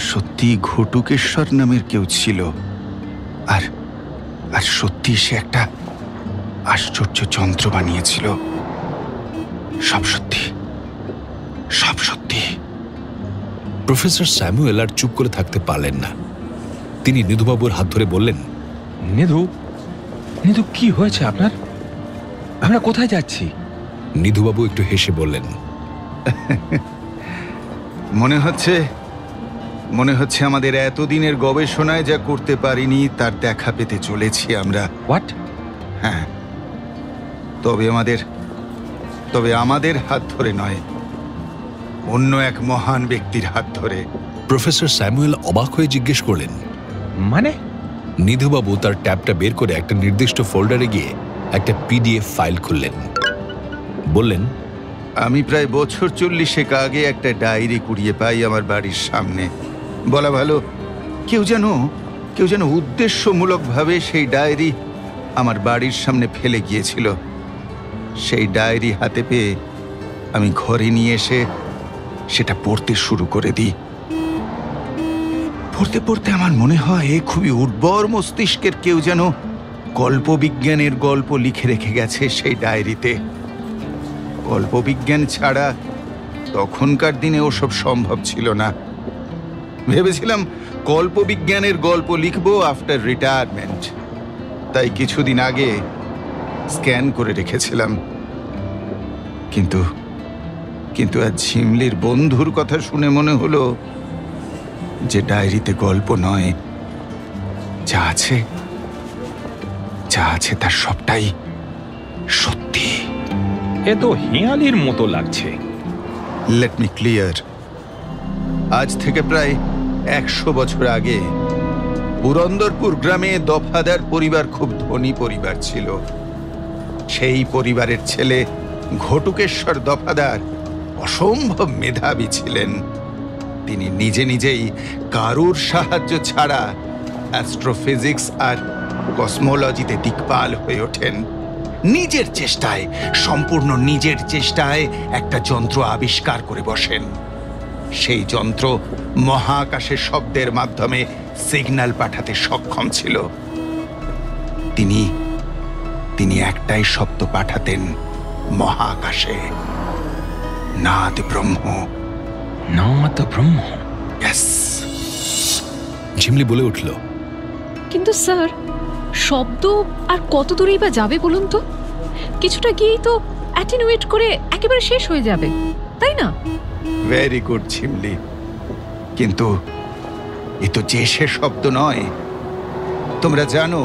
Speaker 6: সত্যি ঘটুকেশ্বর নামের কেউ ছিল, আর সত্যি সে একটা আশ্চর্য যন্ত্র বানিয়েছিল। সব সত্যি, সব সত্যি।
Speaker 1: প্রফেসর স্যামুয়েল আর চুপ করে থাকতে পারলেন না। তিনি নিধুবাবুর হাত ধরে বললেন,
Speaker 10: নিধু, নিধু কি হয়েছে আপনার? আমরা কোথায় যাচ্ছি?
Speaker 1: নিধুবাবু একটু হেসে বললেন,
Speaker 6: মনে হচ্ছে আমাদের এতদিনের গবেষণায় যা করতে পারিনি তার দেখা পেতে চলেছি আমরা।
Speaker 10: হোয়াট?
Speaker 6: হ্যাঁ, তবে আমাদের হাত ধরে নয়, অন্য এক মহান ব্যক্তির হাত ধরে।
Speaker 1: প্রফেসর স্যামুয়েল অবাক হয়ে জিজ্ঞেস করলেন,
Speaker 10: মানে?
Speaker 1: নিধুবাবু তার ট্যাবটা বের করে একটা নির্দিষ্ট ফোল্ডারে গিয়ে একটা পিডিএফ ফাইল খুললেন। বললেন,
Speaker 6: আমি প্রায় বছর 40 আগে একটা ডায়েরি কুড়িয়ে পাই আমার বাড়ির সামনে। বলা ভালো, কেউ যেন উদ্দেশ্যমূলকভাবে সেই ডায়েরি আমার বাড়ির সামনে ফেলে গিয়েছিল। সেই ডায়েরি হাতে পেয়ে আমি ঘরে নিয়ে এসে সেটা পড়তে শুরু করে দিই। পড়তে পড়তে আমার মনে হয় খুবই উর্বর মস্তিষ্কের কেউ যেন কল্পবিজ্ঞানের গল্প লিখে রেখে গেছে সেই ডায়েরিতে। কল্পবিজ্ঞান ছাড়া তখনকার দিনে ওসব সম্ভব ছিল না। ভেবেছিলাম কল্পবিজ্ঞানের গল্প লিখবো আফটার রিটায়ারমেন্ট, তাই কিছুদিন আগে স্ক্যান করে রেখেছিলাম। কিন্তু আজ ঝিমলির বন্ধুর কথা শুনে মনে হলো যে ডায়েরিতে গল্প নয়, যা আছে তার সবটাই সত্যি।
Speaker 9: এ তো হেঁয়ালির মতো লাগছে।
Speaker 6: Let me clear. আজ থেকে প্রায় 100 বছর আগে পুরন্দরপুর গ্রামে দফাদার পরিবার খুব ধনী পরিবার ছিল। সেই পরিবারের ছেলে ঘটুকেশ্বর দফাদার অসম্ভব মেধাবী ছিলেন। তিনি নিজেই কারুর সাহায্য ছাড়া অ্যাস্ট্রোফিজিক্স আর কসমোলজিতে দিকপাল হয়ে ওঠেন। সম্পূর্ণ নিজের চেষ্টায় একটা যন্ত্র আবিষ্কার করে বসেন। সেই যন্ত্র মহাকাশে শব্দের মাধ্যমে সিগন্যাল পাঠাতে সক্ষম ছিল। তিনি একটাই শব্দ পাঠাতেন মহাকাশে, নাদ ব্রহ্ম।
Speaker 10: নাদ ব্রহ্ম?
Speaker 6: ইয়েস।
Speaker 1: ঝিমলি বলে উঠল,
Speaker 7: কিন্তু স্যার, শব্দ আর কত দূরেই বা যাবে বলুন তো? কিছুটা গিয়েই তো অ্যাটেনুয়েট করে একেবারে শেষ হয়ে যাবে, তাই না?
Speaker 6: ভেরি গুড ঝিমলি, কিন্তু এ তো যে সে শব্দ নয়। তোমরা জানো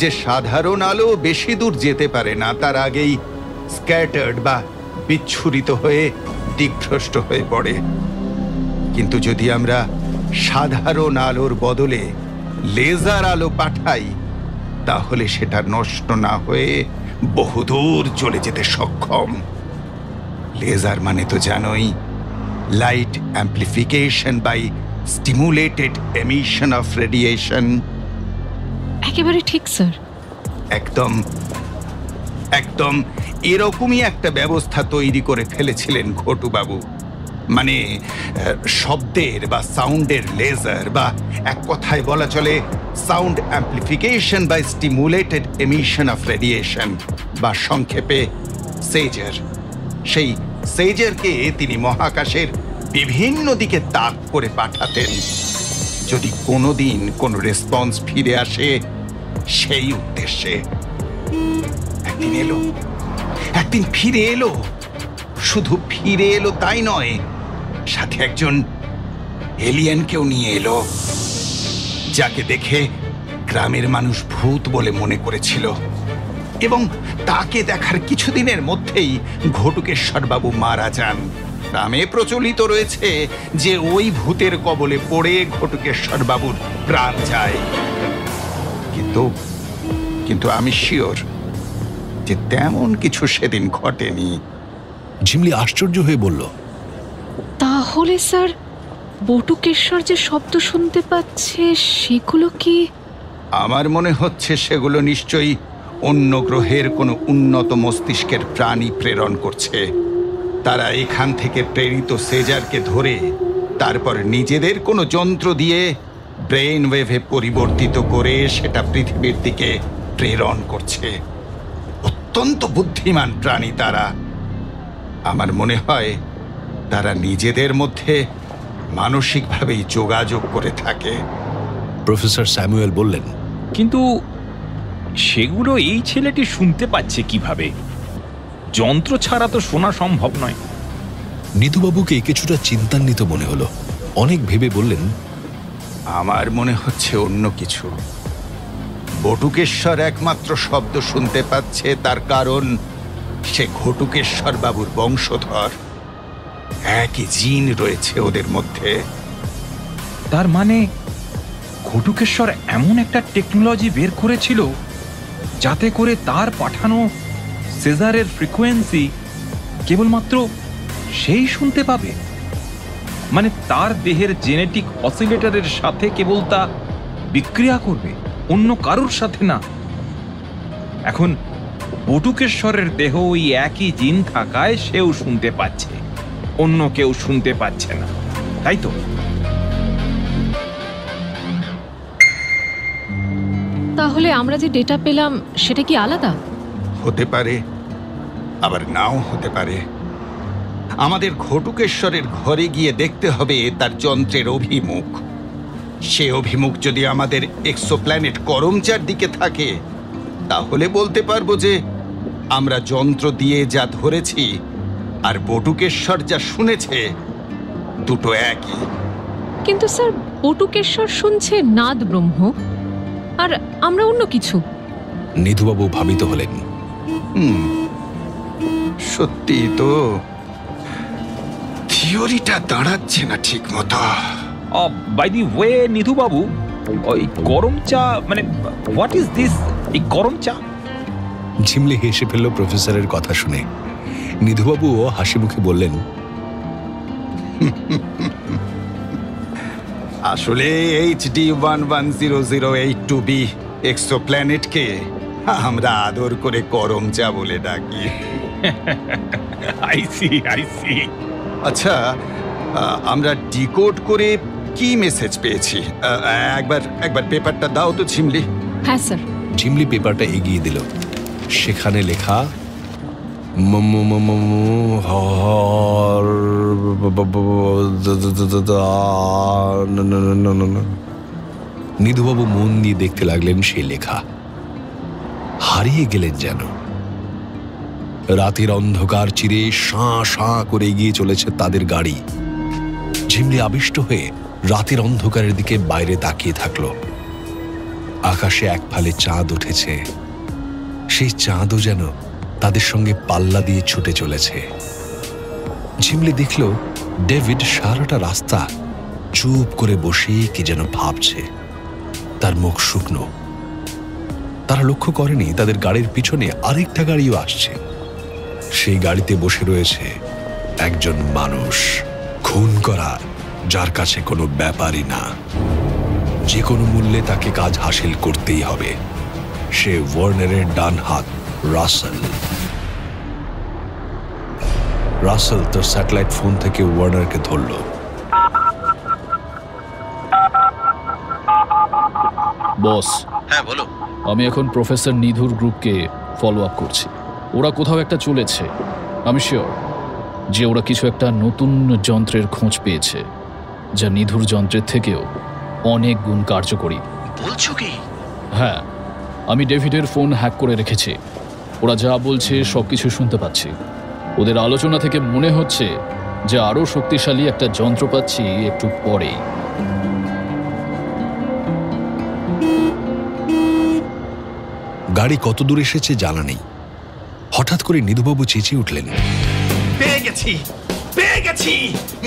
Speaker 6: যে সাধারণ আলো বেশি দূর যেতে পারে না, তার আগেই স্ক্যাটার্ড বা বিচ্ছুরিত হয়ে দিকভ্রষ্ট হয়ে পড়ে। কিন্তু যদি আমরা সাধারণ আলোর বদলে লেজার আলো পাঠাই, তাহলে সেটা নষ্ট না হয়ে বহুদূর চলে যেতে সক্ষম। লেজার মানে তো জানোই, light amplification by stimulated emission of radiation.
Speaker 7: একেবারে ঠিক স্যার।
Speaker 6: একদম এরকমই একটা ব্যবস্থা তৈরি করে ফেলেছিলেন ঘটুবাবু। মানে শব্দের বা সাউন্ডের লেজার, বা এক কথায় বলা চলে sound amplification by stimulated emission of radiation, বা সংক্ষেপে সেজার। সেই সেজারকে তিনি মহাকাশের বিভিন্ন দিকে তাক করে পাঠাতেন। যদি কোনোদিন কোনো রেসপন্স ফিরে আসে সেই উদ্দেশ্যে। একদিন ফিরে এলো, শুধু ফিরে এলো তাই নয়, সাথে একজন এলিয়েনকেও নিয়ে এলো, যাকে দেখে গ্রামের মানুষ ভূত বলে মনে করেছিল। এবং তাকে দেখার কিছুদিনের মধ্যেই ঘটুকেশ্বর বাবু মারা যান। গ্রামে প্রচলিত রয়েছে যে ওই ভূতের কবলে পড়ে ঘটুকেশ্বর বাবুর প্রাণ যায়। কিন্তু আমি শিওর যে তেমন কিছু সেদিন ঘটেনি।
Speaker 1: ঝিমলি আশ্চর্য হয়ে বলল,
Speaker 7: তাহলে স্যার, বটুকেশ্বর যে শব্দ শুনতে পাচ্ছে সেগুলো কি?
Speaker 6: আমার মনে হচ্ছে সেগুলো নিশ্চয়ই অন্য গ্রহের কোনো উন্নত মস্তিষ্কের প্রাণী প্রেরণ করছে। তারা এখান থেকে প্রেরিত সেজারকে ধরে তারপর নিজেদের কোনো যন্ত্র দিয়ে ব্রেন ওয়েভে পরিবর্তিত করে সেটা পৃথিবীর দিকে প্রেরণ করছে। অত্যন্ত বুদ্ধিমান প্রাণী তারা। আমার মনে হয় তারা নিজেদের মধ্যে মানসিকভাবেই যোগাযোগ করে থাকে।
Speaker 1: প্রফেসর স্যামুয়েল বললেন,
Speaker 9: কিন্তু সেগুলো এই ছেলেটি শুনতে পাচ্ছে কিভাবে? যন্ত্র ছাড়া তো শোনা সম্ভব নয়।
Speaker 1: নিধুবাবুকে কিছুটা চিন্তান্বিত মনে হলো। অনেক ভেবে বললেন,
Speaker 6: আমার মনে হচ্ছে অন্য কিছু। বটুকেশ্বর একমাত্র শব্দ শুনতে পাচ্ছে, তার কারণ সে ঘটুকেশ্বর বাবুর বংশধর। একই জিন রয়েছে ওদের মধ্যে।
Speaker 10: তার মানে ঘটুকেশ্বর এমন একটা টেকনোলজি বের করেছিল যাতে করে তার পাঠানো সেজারের ফ্রিকোয়েন্সি কেবলমাত্র সেই শুনতে পাবে। মানে তার দেহের জেনেটিক অসিলেটরের সাথে কেবল তা বিক্রিয়া করবে, অন্য কারোর সাথে না। এখন বটুকেশ্বরের দেহ ওই একই জিন থাকায় সেও শুনতে পাচ্ছে, অন্য কেউ শুনতে পাচ্ছে না, তাই তো?
Speaker 7: তাহলে আমরা যে ডেটা পেলাম সেটা কি আলাদা?
Speaker 6: হতে পারে, আবার নাও হতে পারে। আমাদের ঘটুকেশ্বরের ঘরে গিয়ে দেখতে হবে তার যন্ত্রের অভিমুখ। সে অভিমুখ যদি আমাদের এক্সোপ্ল্যানেট করমচার দিকে থাকে, তাহলে বলতে পারবো যে আমরা যন্ত্র দিয়ে যা ধরেছি আর বটুকেশ্বর যা শুনেছে দুটো একই।
Speaker 7: কিন্তু স্যার, বটুকেশ্বর শুনছে নাদ ব্রহ্ম, আর আমরা অন্য কিছু।
Speaker 1: নিধুবাবু ভাবিত হলেন।
Speaker 6: সত্যি তো, থিওরিটা দাঁড়াচ্ছে না ঠিক মতো।
Speaker 9: বাই দি ওয়ে নিধুবাবু, ওই গরম চা মানে হোয়াট ইজ দিস? এই গরম চা?
Speaker 1: ঝিমলি হেসে ফেলল প্রফেসরের কথা শুনে। নিধুবাবুও হাসি মুখে বললেন,
Speaker 6: আসলে HD 110082B এক্সোপ্ল্যানেটকে আমরা আদর করে করম চা বলে ডাকি।
Speaker 9: I see.
Speaker 6: আচ্ছা, আমরা ডিকোড করে কি মেসেজ পেয়েছি? একবার পেপারটা দাও তো ঝিমলি।
Speaker 7: হ্যাঁ স্যার।
Speaker 1: ঝিমলি পেপারটা এগিয়ে দিল। সেখানে লেখা নিধুবাবু মন দিয়ে দেখতে লাগলেন সেই লেখা। হারিয়ে গেলেন যেন। রাতের অন্ধকার চিরে শাঁ শাঁ করে এগিয়ে চলেছে তাদের গাড়ি। ঝিমলি আবিষ্ট হয়ে রাতের অন্ধকারের দিকে বাইরে তাকিয়ে থাকলো। আকাশে এক ফালে চাঁদ উঠেছে। সেই চাঁদও যেন তাদের সঙ্গে পাল্লা দিয়ে ছুটে চলেছে। ঝিমলি দেখল ডেভিড সারাটা রাস্তা চুপ করে বসে কি যেন ভাবছে। তার মুখ শুকনো। তারা লক্ষ্য করেনি তাদের গাড়ির পিছনে আরেকটা গাড়িও আসছে। সেই গাড়িতে বসে রয়েছে একজন মানুষ, খুন করা, যার কাছে কোনো ব্যাপারই না। যে কোনো মূল্যে তাকে কাজ হাসিল করতেই হবে। সে ওয়ার্নারের ডান হাত রাসেল। রাসেল তার স্যাটেলাইট ফোন থেকে ওয়ার্নারকে ধরল।
Speaker 15: বস।
Speaker 8: হ্যাঁ বলো।
Speaker 15: আমি এখন প্রফেসর নিধুর গ্রুপকে ফলো আপ করছি। ওরা কোথাও একটা চলেছে। আমি শিওর যে ওরা কিছু একটা নতুন যন্ত্রের খোঁজ পেয়েছে, যা নিধুর যন্ত্রের থেকেও অনেক গুণ কার্যকরী।
Speaker 8: বলছো কি?
Speaker 15: হ্যাঁ, আমি ডেভিডের ফোন হ্যাক করে রেখেছি। ওরা যা বলছে সবকিছু শুনতে পাচ্ছি। ওদের আলোচনা থেকে মনে হচ্ছে যে আরো শক্তিশালী একটা যন্ত্র পাচ্ছি একটু পরেই।
Speaker 1: গাড়ি কত দূর এসেছে জানা নেই। হঠাৎ করে নিধুবাবু চেঁচিয়ে উঠলেন,
Speaker 6: পেয়ে গেছি,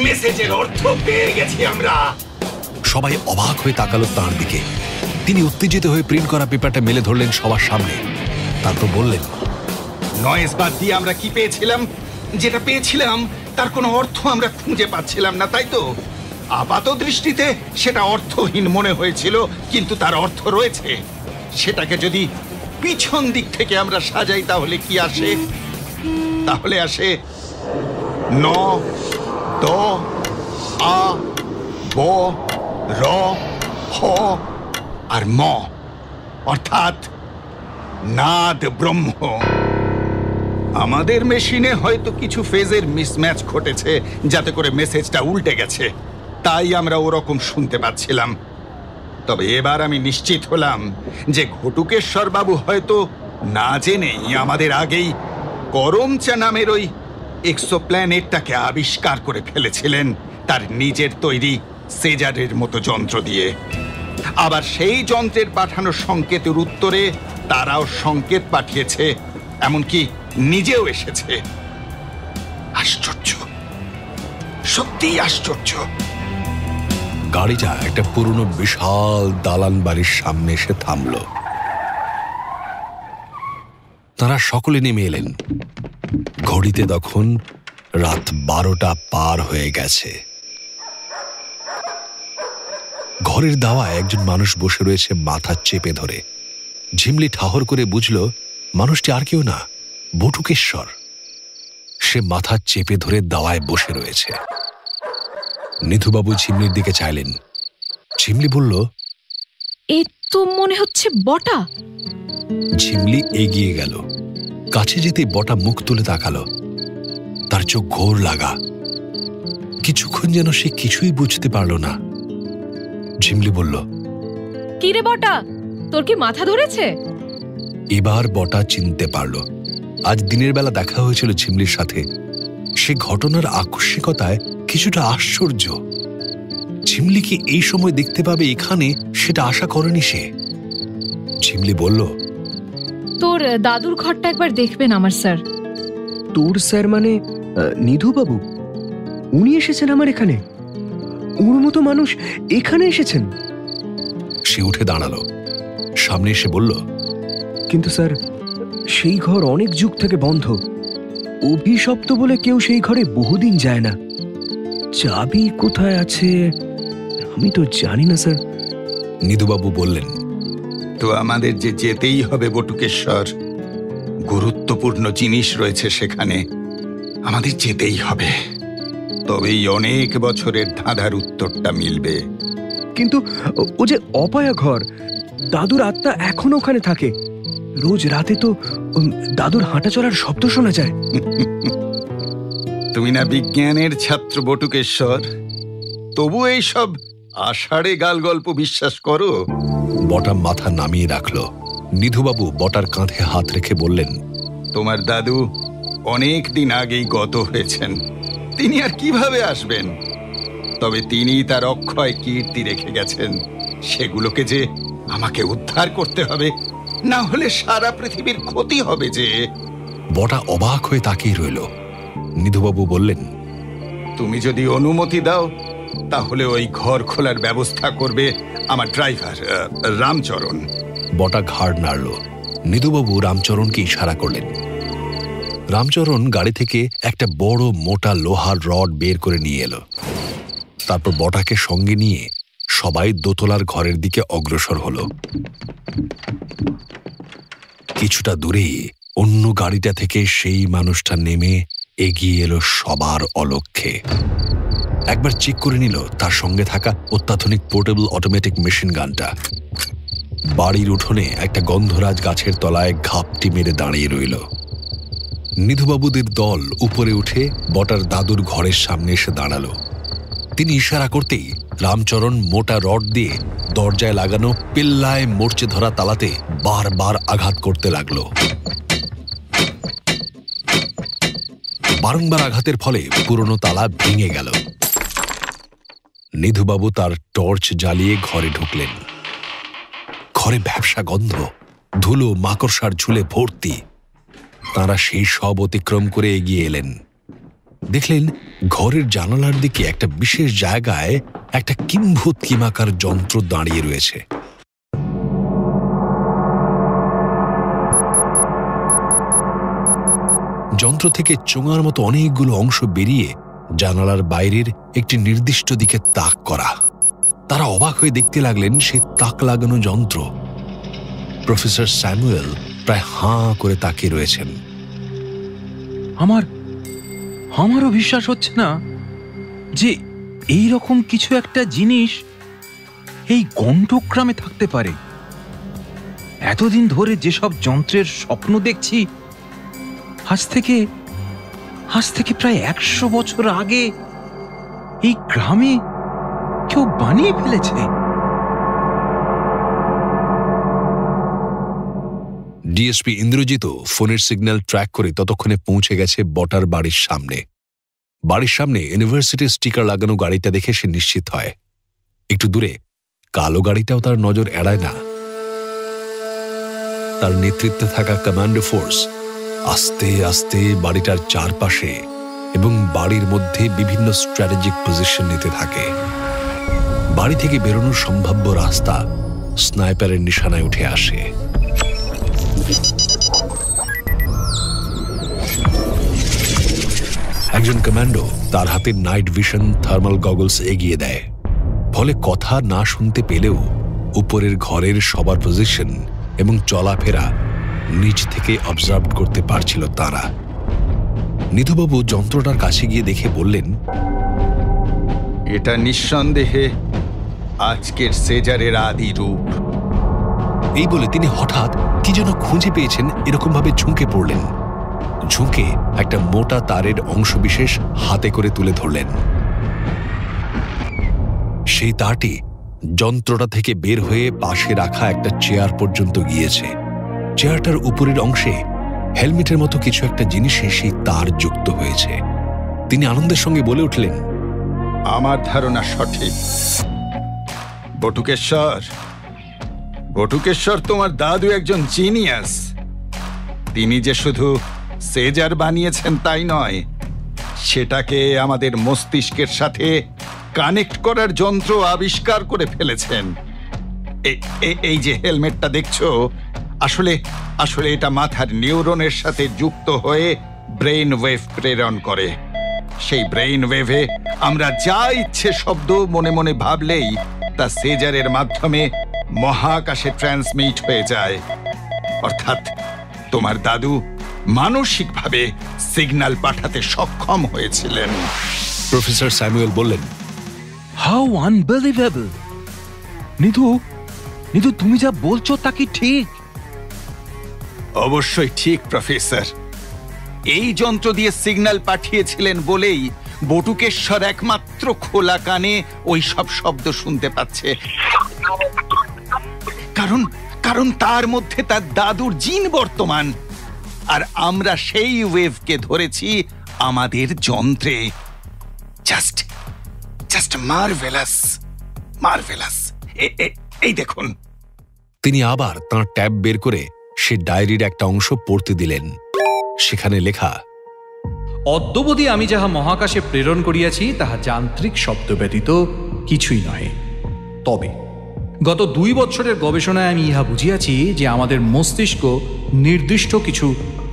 Speaker 6: মেসেজের অর্থ পেয়ে গেছি আমরা।
Speaker 1: সবাই অবাক হয়ে তাকালো তাঁর দিকে। তিনি উত্তেজিত হয়ে প্রিন্ট করা পেপারটা মেলে ধরলেন সবার সামনে। তারপর বললেন,
Speaker 6: নয়েজ বাদ দিয়ে আমরা কি পেয়েছিলাম? যেটা পেয়েছিলাম তার কোনো অর্থ আমরা খুঁজে পাচ্ছিলাম না, তাই তো? আপাত দৃষ্টিতে সেটা অর্থহীন মনে হয়েছিল, কিন্তু তার অর্থ রয়েছে। সেটাকে যদি পিছন দিক থেকে আমরা সাজাই তাহলে কি আসে? তাহলে আসে ন, দ, আ, ব, র, হ আর ম, অর্থাৎ নাদ ব্রহ্ম। আমাদের মেশিনে হয়তো কিছু ফেজের মিসম্যাচ ঘটেছে, যাতে করে মেসেজটা উল্টে গেছে, তাই আমরা ওরকম শুনতে পাচ্ছিলাম। তবে এবার আমি নিশ্চিত হলাম যে ঘটুকেশ্বর বাবু হয়তো না জেনেই আমাদের আগেই করমচা নামের ওই এক্সোপ্ল্যানেটটাকে আবিষ্কার করে ফেলেছিলেন তার নিজের তৈরি সেজারের মতো যন্ত্র দিয়ে। আবার সেই যন্ত্রের পাঠানো সংকেতের উত্তরে তারাও সংকেত পাঠিয়েছে, এমনকি নিজেও এসেছে। আশ্চর্য, সত্যিই আশ্চর্য।
Speaker 1: গাড়িটা একটা পুরনো বিশাল দালান বাড়ির সামনে এসে থামল। তারা সকলে নেমে এলেন। ঘড়িতে তখন রাত 12টা পার হয়ে গেছে। ঘরের দাওয়ায় একজন মানুষ বসে রয়েছে মাথা চেপে ধরে। ঝিমলি ঠাহর করে বুঝল মানুষটি আর কেউ না, বটুকেশ্বর। সে মাথা চেপে ধরে দাওয়ায় বসে রয়েছে। নিধুবাবু ঝিমলির দিকে চাইলেন। ঝিমলি বলল,
Speaker 7: এ তো মনে হচ্ছে বটা।
Speaker 1: ঝিমলি এগিয়ে গেল। কাছে যেতে বটা মুখ তুলে তাকালো। তার চোখ ঘোর লাগা। কিছুক্ষণ যেন সে কিছুই বুঝতে পারল না। ঝিমলি বলল,
Speaker 7: কি রে বটা, তোর কি মাথা ধরেছে?
Speaker 1: এবার বটা চিনতে পারল। আজ দিনের বেলা দেখা হয়েছিল ঝিমলির সাথে। সে ঘটনার আকস্মিকতায় কিছুটা আশ্চর্য। ঝিমলি কি এই সময় দেখতে পাবে এখানে, সেটা আশা করেনি সে। ঝিমলি বলল,
Speaker 7: তোর দাদুর ঘরটা একবার দেখবেন আমার স্যার।
Speaker 4: তোর স্যার মানে নিধুবাবু? উনি এসেছেন আমার এখানে? ওর মতো মানুষ এখানে এসেছেন?
Speaker 1: সে উঠে দাঁড়ালো, সামনে এসে বলল,
Speaker 4: কিন্তু স্যার, সেই ঘর অনেক যুগ থেকে বন্ধ। অভিশপ্ত বলে কেউ সেই ঘরে বহুদিন যায় না। চাবি কোথায় আছে আমি তো জানি না স্যার।
Speaker 1: নিধুবাবু বললেন,
Speaker 6: তো আমাদের যে যেতেই হবে বটুকেশ্বর। গুরুত্বপূর্ণ জিনিস রয়েছে সেখানে, আমাদের যেতেই হবে। তবেই অনেক বছরের ধাঁধার উত্তরটা মিলবে।
Speaker 4: কিন্তু ও যে অপায়া ঘর, দাদুর আত্মা এখনো ওখানে থাকে। রোজ রাতে তো দাদুর হাঁটা চলার শব্দ শোনা যায়।
Speaker 6: তুমি না বিজ্ঞানের ছাত্র বটুকেশ্বর, তবু এইসব আষাঢ়ে গাল গল্প বিশ্বাস করো?
Speaker 1: বটা মাথা নামিয়ে রাখল। নিধুবাবু বটার কাঁধে হাত রেখে বললেন,
Speaker 6: তোমার দাদু অনেক দিন আগেই গত হয়েছেন, তিনি আর কিভাবে আসবেন? তবে তিনি তার অক্ষয় কীর্তি রেখে গেছেন, সেগুলোকে যে আমাকে উদ্ধার করতে হবে, না হলে সারা পৃথিবীর ক্ষতি হবে যে।
Speaker 1: বটা অবাক হয়ে তাকিয়ে রইল। নিধুবাবু বললেন,
Speaker 6: তুমি যদি অনুমতি দাও তাহলে ওই ঘর খোলার ব্যবস্থা করবে আমার ড্রাইভার রামচরণ।
Speaker 1: বটা ঘাড় নাড়ল। নিধুবাবু রামচরণকে ইশারা করলেন। রামচরণ গাড়ি থেকে একটা বড় মোটা লোহার রড বের করে নিয়ে এলো। তারপর বটাকে সঙ্গে নিয়ে সবাই দোতলার ঘরের দিকে অগ্রসর হলো। কিছুটা দূরে অন্য গাড়িটা থেকে সেই মানুষটা নেমে এগিয়ে এলো সবার অলক্ষ্যে। একবার চেক করে নিল তার সঙ্গে থাকা অত্যাধুনিক পোর্টেবল অটোমেটিক মেশিন গানটা। বাড়ির উঠোনে একটা গন্ধরাজ গাছের তলায় ঘাপটি মেরে দাঁড়িয়ে রইল। নিধুবাবুদের দল উপরে উঠে বটার দাদুর ঘরের সামনে এসে দাঁড়ালো। তিনি ইশারা করতেই রামচরণ মোটা রড দিয়ে দরজায় লাগানো পিল্লায় মরচে ধরা তালাতে বারবার আঘাত করতে লাগলো। বারংবার আঘাতের ফলে পুরনো তালা ভেঙে গেল। নিধুবাবু তার টর্চ জ্বালিয়ে ঘরে ঢুকলেন। ঘরে ব্যবসা গন্ধ, ধুলো মাকড়সার ঝুলে ভর্তি। তাঁরা সেই সব অতিক্রম করে এগিয়ে এলেন। দেখলেন ঘরের জানালার দিকে একটা বিশেষ জায়গায় একটা কিম্ভূত কিমাকার যন্ত্র দাঁড়িয়ে রয়েছে। যন্ত্র থেকে চোঙার মতো অনেকগুলো অংশ বেরিয়ে জানালার বাইরের একটি নির্দিষ্ট দিকে তাক করা। তারা অবাক হয়ে দেখতে লাগলেন সেই তাক লাগানো যন্ত্র। প্রফেসর স্যামুয়েল প্রায় হাঁ করে তাকিয়ে রয়েছেন।
Speaker 10: আমারও বিশ্বাস হচ্ছে না যে এই রকম কিছু একটা জিনিস এই গণ্ডগ্রামে থাকতে পারে। এতদিন ধরে যেসব যন্ত্রের স্বপ্ন দেখছি আজ থেকে প্রায় 100 বছর আগে এই গ্রামে কেউ বানিয়ে ফেলেছে।
Speaker 1: ডিএসপি ইন্দ্রজিৎ ফোনের সিগন্যাল ট্র্যাক করে ততক্ষণে পৌঁছে গেছে বটার বাড়ির সামনে। বাড়ির সামনে ইউনিভার্সিটির স্টিকার লাগানো গাড়িটা দেখে সে নিশ্চিত হয়। একটু দূরে কালো গাড়িটাও তার নজর এড়ায় না। তার নেতৃত্বে থাকা কমান্ডো ফোর্স আস্তে আস্তে বাড়িটার চারপাশে এবং বাড়ির মধ্যে বিভিন্ন স্ট্র্যাটেজিক পজিশন নিতে থাকে। বাড়ি থেকে বেরোনোর সম্ভাব্য রাস্তা স্নাইপারের নিশানায় উঠে আসে। একজন কমান্ডো তার হাতে নাইট ভিশন থার্মাল গগলস এগিয়ে দেয়, ফলে কথা না শুনতে পেলেও উপরের ঘরের সবার পজিশন এবং চলাফেরা নিচ থেকে অবজার্ভ করতে পারছিল তারা। নিধুবাবু যন্ত্রটার কাছে গিয়ে দেখে বললেন,
Speaker 6: এটা নিঃসন্দেহে আজকের সেজারের আদি রূপ।
Speaker 1: এই বলে তিনি হঠাৎ কি যেন খুঁজে পেয়েছেন এরকম ভাবে ঝুঁকে পড়লেন। ঝুঁকে একটা মোটা তারের অংশবিশেষ হাতে করে তুলে ধরলেন। সেই তারটি যন্ত্রটা থেকে বের হয়ে পাশে রাখা একটা চেয়ার পর্যন্ত গিয়েছে। চেয়ারটার উপরের অংশে হেলমেটের মতো কিছু একটা জিনিসে সেই তার যুক্ত হয়েছে। তিনি আনন্দের সঙ্গে বলে উঠলেন,
Speaker 6: আমার ধারণা সঠিক। বটুকেশ্বর, তোমার দাদু একজন জিনিয়াস। তিনি যে শুধু সেজার বানিয়েছেন তাই নয়, সেটাকে আমাদের মস্তিষ্কের সাথে কানেক্ট করার যন্ত্র আবিষ্কার করে ফেলেছেন। এই যে হেলমেটটা দেখছো, আসলে এটা মাথার নিউরনের সাথে যুক্ত হয়ে ব্রেইন ওয়েভ প্রেরণ করে। সেই ব্রেইন ওয়েভে আমরা যা ইচ্ছে শব্দ মনে মনে ভাবলেই তা সেজারের মাধ্যমে মহাকাশে ট্রান্সমিট হয়ে যায়। অর্থাৎ তোমার দাদু মানসিকভাবে সিগন্যাল পাঠাতে সক্ষম হয়েছিলেন।
Speaker 1: প্রফেসর স্যামুয়েল বললেন,
Speaker 10: হাউ আনবিলিভেবল! নিধু, তুমি যা বলছো তা কি ঠিক?
Speaker 6: অবশ্যই ঠিক প্রফেসর। এই যন্ত্র দিয়ে সিগন্যাল পাঠিয়েছিলেন বলেই বটুকেশ্বর একমাত্র খোলা কানে ওই সব শব্দ শুনতে পাচ্ছে। কারণ তার মধ্যে তার দাদুর জিন বর্তমান, আর আমরা সেই ওয়েভকে ধরেছি আমাদের যন্ত্রে। Just marvellous. এই দেখুন।
Speaker 1: তিনি আবার তাঁর ট্যাব বের করে সে ডায়েরির একটা অংশ পড়তে দিলেন। সেখানে লেখা,
Speaker 16: অদ্যবধি আমি যাহা মহাকাশে প্রেরণ করিয়াছি তাহা যান্ত্রিক শব্দ ব্যতীত কিছুই নহে। তবে গত 2 বছরের গবেষণায় আমি ইহা বুঝিয়াছি যে আমাদের মস্তিষ্ক নির্দিষ্ট কিছু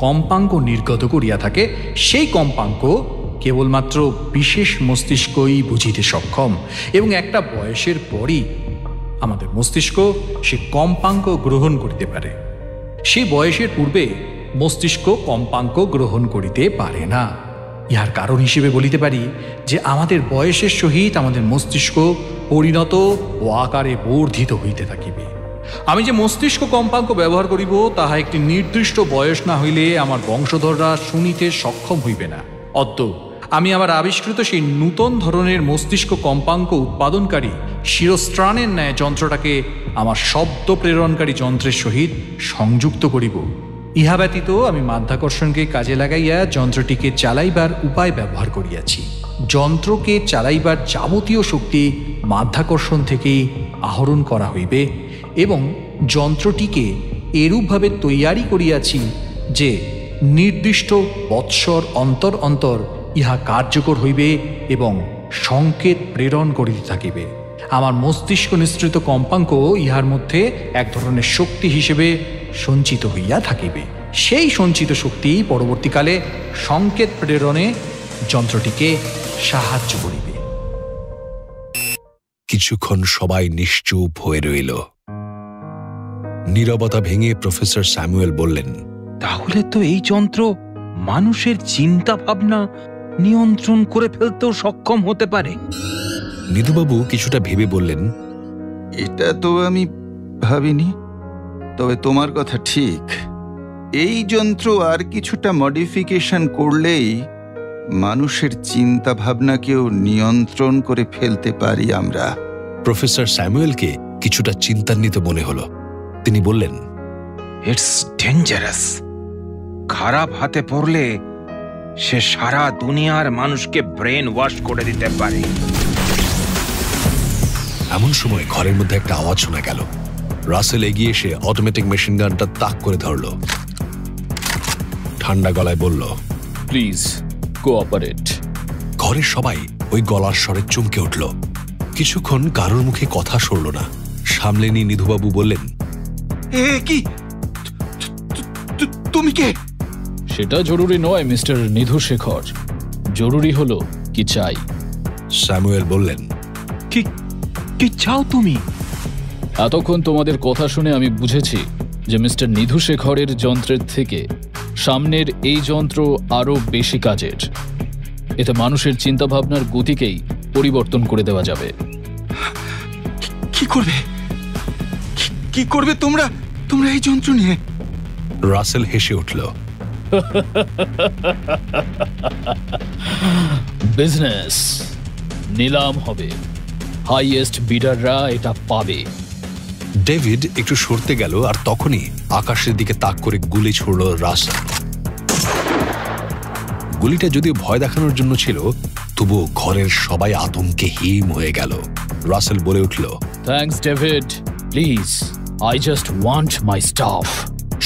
Speaker 16: কম্পাঙ্ক নির্গত করিয়া থাকে। সেই কম্পাঙ্ক কেবলমাত্র বিশেষ মস্তিষ্কই বুঝিতে সক্ষম, এবং একটা বয়সের পরই আমাদের মস্তিষ্ক সে কম্পাঙ্ক গ্রহণ করিতে পারে। সেই বয়সের পূর্বে মস্তিষ্ক কম্পাঙ্ক গ্রহণ করিতে পারে না। ইহার কারণ হিসেবে বলিতে পারি যে আমাদের বয়সের সহিত আমাদের মস্তিষ্ক পরিণত ও আকারে বর্ধিত হইতে থাকিবে। আমি যে মস্তিষ্ক কম্পাঙ্ক ব্যবহার করিব তাহা একটি নির্দিষ্ট বয়স না হইলে আমার বংশধররা শুনিতে সক্ষম হইবে না। অতএব আমি আমার আবিষ্কৃত সেই নূতন ধরনের মস্তিষ্ক কম্পাঙ্ক উৎপাদনকারী শিরস্ত্রাণের ন্যায় যন্ত্রটাকে আমার শব্দ প্রেরণকারী যন্ত্রের সহিত সংযুক্ত করিব। ইহা ব্যতীত আমি মাধ্যাকর্ষণকে কাজে লাগাইয়া যন্ত্রটিকে চালাইবার উপায় ব্যবহার করিয়াছি। যন্ত্রকে চালাইবার যাবতীয় শক্তি মাধ্যাকর্ষণ থেকেই আহরণ করা হইবে, এবং যন্ত্রটিকে এরূপভাবে তৈয়ারি করিয়াছি যে নির্দিষ্ট বৎসর অন্তর অন্তর ইহা কার্যকর হইবে এবং সংকেত প্রেরণ করিতে থাকিবে। আমার মস্তিষ্ক নিঃসৃত কম্পাঙ্ক ইহার মধ্যে এক ধরনের শক্তি হিসেবে সঞ্চিত হইয়া থাকিবে। সেই সঞ্চিত শক্তি পরবর্তীকালে সংকেত প্রেরণে যন্ত্রটিকে সাহায্য করিবে।
Speaker 1: কিছুক্ষণ সবাই নিশ্চুপ হয়ে রইল। নীরবতা ভেঙে প্রফেসর স্যামুয়েল বললেন,
Speaker 10: তাহলে তো এই যন্ত্র মানুষের চিন্তা ভাবনা নিয়ন্ত্রণ করে ফেলতেও সক্ষম হতে পারে।
Speaker 1: নিধুবাবু কিছুটা ভেবে বললেন,
Speaker 6: এটা তো আমি ভাবিনি, তবে তোমার কথা ঠিক। এই যন্ত্র আর কিছুটা মডিফিকেশন করলেই মানুষের চিন্তা ভাবনাকেও নিয়ন্ত্রণ করে ফেলতে পারি আমরা।
Speaker 1: প্রফেসর স্যামুয়েলকে কিছুটা চিন্তান্বিত মনে হলো। তিনি বললেন,
Speaker 10: ইটস ডেঞ্জারাস। খারাপ হাতে পড়লে সে সারা দুনিয়ার মানুষকে ব্রেন ওয়াশ করে দিতে পারে।
Speaker 1: এমন সময় ঘরের মধ্যে একটা আওয়াজ শোনা গেল। রাসেল এগিয়ে এসে অটোমেটিক মেশিন গানটা তাক করে ধরল। ঠান্ডা গলায় বলল,
Speaker 15: প্লিজ কোঅপারেট।
Speaker 1: ঘরের সবাই ওই গলার স্বরে চমকে উঠল। কিছুক্ষণ কারোর মুখে কথা সরল না। সামলে নিয়ে নিধুবাবু বললেন,
Speaker 6: কি তুমি কে?
Speaker 15: সেটা জরুরি নয় মিস্টার নিধু শেখর, জরুরি হলো কি চাই।
Speaker 1: স্যামুয়েল বললেন,
Speaker 10: কি চাও তুমি?
Speaker 15: এতক্ষণ তোমাদের কথা শুনে আমি বুঝেছি যে মিস্টার নিধু শেখরের যন্ত্রের থেকে সামনের এই যন্ত্র আরো বেশি কাজের। এতে মানুষের চিন্তাভাবনার গতিকেই পরিবর্তন করে দেওয়া যাবে।
Speaker 6: কি করবে তোমরা এই যন্ত্র নিয়ে?
Speaker 1: রাসেল হেসে উঠল।
Speaker 15: বিজনেস, নিলাম হবে, হাইয়েস্ট বিডাররা এটা পাবে।
Speaker 1: ডেভিড একটু সরতে গেল, আর তখনই আকাশের দিকে তাক করে গুলি ছুড়ল রাসেল। গুলিটা যদিও ভয় দেখানোর জন্য ছিল, তবুও ঘরের সবাই আতঙ্কে হিম হয়ে গেল। রাসেল বলে উঠল,
Speaker 15: thanks David, please I just want my staff.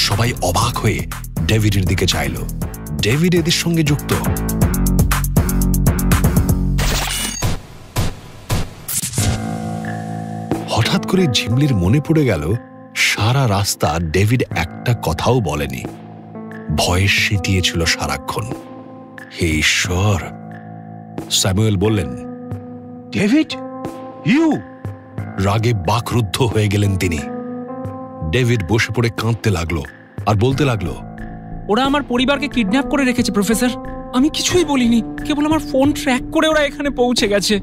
Speaker 1: সবাই অবাক হয়ে ডেভিডের দিকে চাইল। ডেভিড এদের সঙ্গে যুক্ত। হঠাৎ করে ঝিমলির মনে পড়ে গেল সারা রাস্তা ডেভিড একটা কথাও বলেনি। ভয়ে সিঁটিয়েছিল সারাক্ষণ। হে ঈশ্বর! স্যামুয়েল বললেন,
Speaker 10: ডেভিড, ইউ!
Speaker 1: রাগে বাকরুদ্ধ হয়ে গেলেন তিনি। ডেভিড বসে পড়ে কাঁদতে লাগলো আর বলতে লাগলো,
Speaker 11: ওরা আমার পরিবারকে কিডন্যাপ করে রেখেছে প্রফেসর। আমি কিছুই বলিনি, কেবল আমার ফোন ট্র্যাক করে ওরা এখানে পৌঁছে গেছে।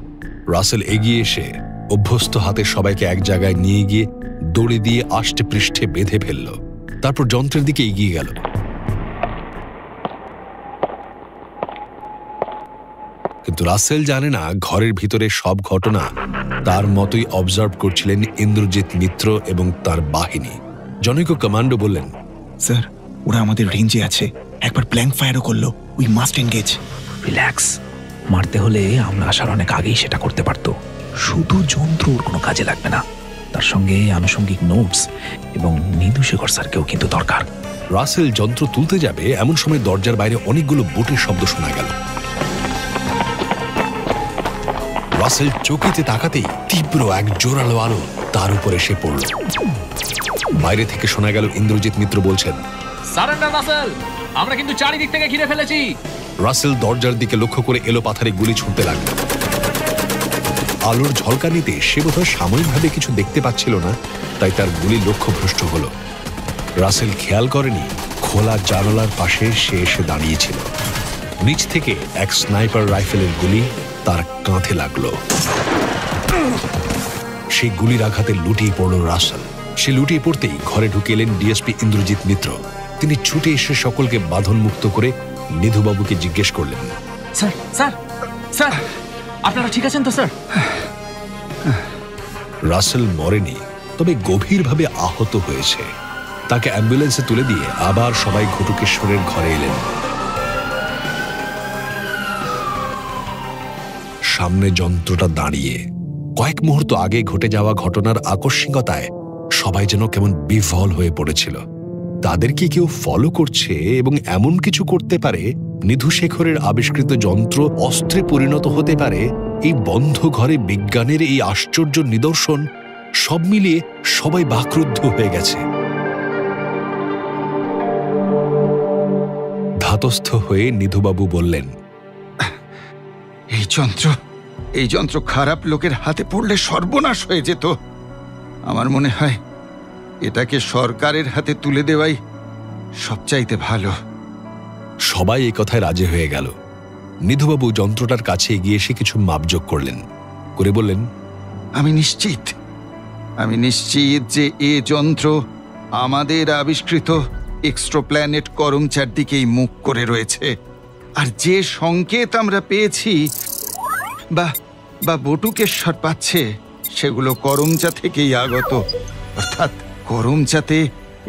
Speaker 1: রাসেল এগিয়ে এসে অভ্যস্ত হাতে সবাইকে এক জায়গায় নিয়ে গিয়ে দড়ি দিয়ে আষ্টে পৃষ্ঠে বেঁধে ফেলল। তারপর যন্ত্রের দিকে এগিয়ে গেল। কিন্তু রাসেল জানে না ঘরের ভিতরে সব ঘটনা তার মতোই অবজার্ভ করছিলেন ইন্দ্রজিৎ মিত্র এবং তার বাহিনী। জনৈক কমান্ডো বললেন,
Speaker 12: স্যার, ওরা আমাদের রেঞ্জে আছে, একবার ব্ল্যাঙ্ক ফায়ারও করলো। We must engage.
Speaker 4: রিল্যাক্স, মারতে হলে আমরা আসার অনেক আগেই সেটা করতে পারতো। শুধু যন্ত্র ওর কোনো কাজে লাগবে না, তার সঙ্গে আনুষঙ্গিক নোটস এবং নিধু শেখর স্যারকেও কিন্তু দরকার।
Speaker 1: রাসেল যন্ত্র তুলতে যাবে এমন সময় দরজার বাইরে অনেকগুলো বুটের শব্দ শোনা গেল। রাসেল চকিতে তাকাতেই তীব্র এক জোরালো আলো তার উপর এসে পড়ল। বাইরে থেকে শোনা গেল ইন্দ্রজিৎ মিত্র বলছেন,
Speaker 14: সারেন্ডার রাসেল, আমরা কিন্তু চারিদিক থেকে ঘিরে ফেলেছি।
Speaker 1: রাসেল দরজার দিকে লক্ষ্য করে এলো পাথারে গুলি ছুঁড়তে লাগলো। আলোর ঝলকানিতে সে বোধহয় সাময়িকভাবে কিছু দেখতে পাচ্ছিল না, তাই তার গুলি লক্ষ্যভ্রষ্ট হলো। রাসেল খেয়াল করেনি খোলা জানালার পাশে সে এসে দাঁড়িয়েছিল। নিচ থেকে এক স্নাইপার রাইফেলের গুলি তার কাঁধে লাগলো। সেই গুলির আঘাতে লুটিয়ে পড়ল রাসেল। সে লুটিয়ে পড়তেই ঘরে ঢুকে এলেন ডিএসপি ইন্দ্রজিৎ মিত্র। তিনি ছুটে এসে সকলকে বাঁধন মুক্ত করে নিধুবাবুকে জিজ্ঞেস করলেন,
Speaker 14: স্যার স্যার স্যার, আপনারা ঠিক আছেন তো স্যার?
Speaker 1: রাসেল মরেনি, তবে গভীরভাবে আহত হয়েছে। তাকে অ্যাম্বুলেন্সে তুলে দিয়ে আবার সবাই ঘটুকেশ্বরের ঘরে এলেন। সামনে যন্ত্রটা দাঁড়িয়ে। কয়েক মুহূর্ত আগে ঘটে যাওয়া ঘটনার আকস্মিকতায় সবাই যেন কেমন বিহ্বল হয়ে পড়েছিল। তাদেরকে কেউ ফলো করছে এবং এমন কিছু করতে পারে, নিধু শেখরের আবিষ্কৃত যন্ত্র অস্ত্রে পরিণত হতে পারে। এই বন্ধ ঘরে বিজ্ঞানের এই আশ্চর্য নিদর্শন, সব মিলিয়ে সবাই বাকরুদ্ধ হয়ে গেছে। ধাতস্থ হয়ে নিধুবাবু বললেন,
Speaker 6: এই যন্ত্র খারাপ লোকের হাতে পড়লে সর্বনাশ হয়ে যেত। আমার মনে হয় এটাকে সরকারের হাতে তুলে দেওয়াই সবচাইতে ভালো।
Speaker 1: সবাই এই কথায় রাজি হয়ে গেল। নিধুবাবু যন্ত্রটার কাছে এগিয়ে এসে কিছু মাপযোগ করলেন, করে বললেন,
Speaker 6: আমি নিশ্চিত যে এ যন্ত্র আমাদের আবিষ্কৃত এক্সট্রোপ্ল্যানেট করমচার দিকেই মুখ করে রয়েছে। আর যে সংকেত আমরা পেয়েছি বা বটুকেশ্বর পাচ্ছে, সেগুলো করমচা থেকেই আগত। অর্থাৎ করমচাতে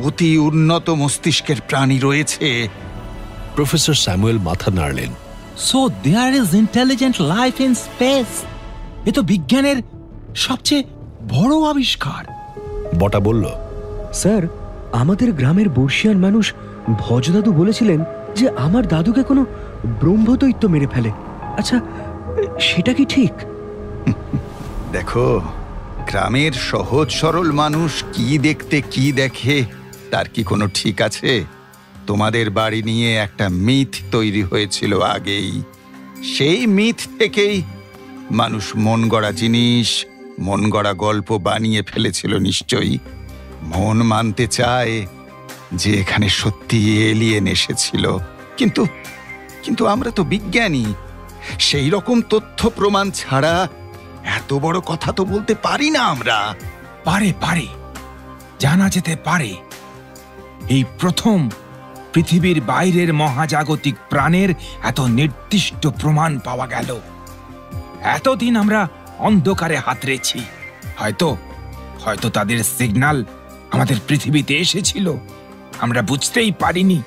Speaker 6: অতি উন্নত মস্তিষ্কের প্রাণী রয়েছে।
Speaker 1: প্রফেসর স্যামুয়েল মাথা নাড়লেন।
Speaker 17: So there is intelligent life in space. এ তো বিজ্ঞানের সবচেয়ে বড় আবিষ্কার।
Speaker 1: বটা বলল,
Speaker 4: স্যার, আমাদের গ্রামের বর্ষিয়ান মানুষ ভজদাদু বলেছিলেন যে আমার দাদুকে কোনো ব্রহ্মদৈত্য মেরে ফেলে। আচ্ছা, সেটা কি ঠিক?
Speaker 6: দেখো, গ্রামের সহজ সরল মানুষ কি দেখতে কি দেখে তার কি কোনো ঠিক আছে? তোমাদের বাড়ি নিয়ে একটা মিথ তৈরি হয়েছিল আগেই। সেই মিথ থেকেই মানুষ মন গড়া জিনিস, মন গড়া গল্প বানিয়ে ফেলেছিল নিশ্চয়ই। মন মানতে চায় যে এখানে সত্যি এলিয়েন এসেছিল, কিন্তু আমরা তো বিজ্ঞানী। সেই রকম তথ্য প্রমাণ ছাড়া এত বড় কথা তো বলতে পারি না আমরা।
Speaker 17: পারে জানা যেতে পারে। এই প্রথম পৃথিবীর বাইরের মহাজাগতিক প্রাণের এত নির্দিষ্ট প্রমাণ পাওয়া গেল। এতদিন আমরা অন্ধকারে হাতড়েছি। হয়তো তাদের সিগন্যাল আমাদের পৃথিবীতে এসেছিল, আমরা বুঝতেই পারিনি।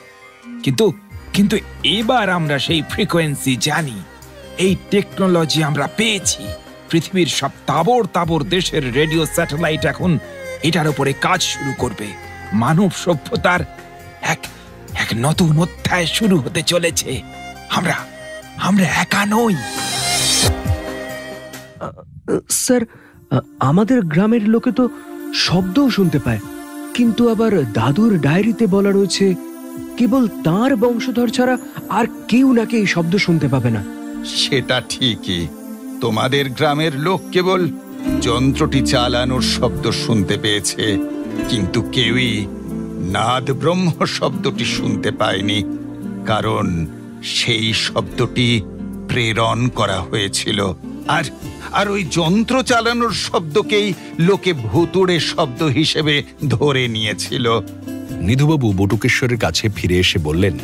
Speaker 17: কিন্তু এবার আমরা সেই ফ্রিকোয়েন্সি জানি, এই টেকনোলজি আমরা পেয়েছি। পৃথিবীর সব তাবর দেশের রেডিও স্যাটেলাইট এখন এটার উপরে কাজ শুরু করবে। মানব সভ্যতার এক নতুন অধ্যায় শুরু হতে চলেছে। আমরা একা নই।
Speaker 4: স্যার, আমাদের গ্রামের লোকে তো শব্দও শুনতে পায়, কিন্তু আবার দাদুর ডায়েরিতে বলা রয়েছে কেবল তার বংশধর ছাড়া আর কেউ নাকি এই শব্দ শুনতে পাবে না।
Speaker 6: সেটা ঠিকই, তোমাদের গ্রামের লোক কেবল যন্ত্রটি চালানোর শব্দ শুনতে পেয়েছে, কিন্তু কেউই নাদ ব্রহ্ম শব্দটি শুনতে পায়নি, কারণ সেই শব্দটি প্রেরণ করা হয়েছিল। আর ওই যন্ত্র চালানোর শব্দকেই লোকে ভুতুড়ে শব্দ হিসেবে ধরে নিয়েছিল।
Speaker 1: নিধুবাবু বটুকেশ্বরের কাছে ফিরে এসে বললেন,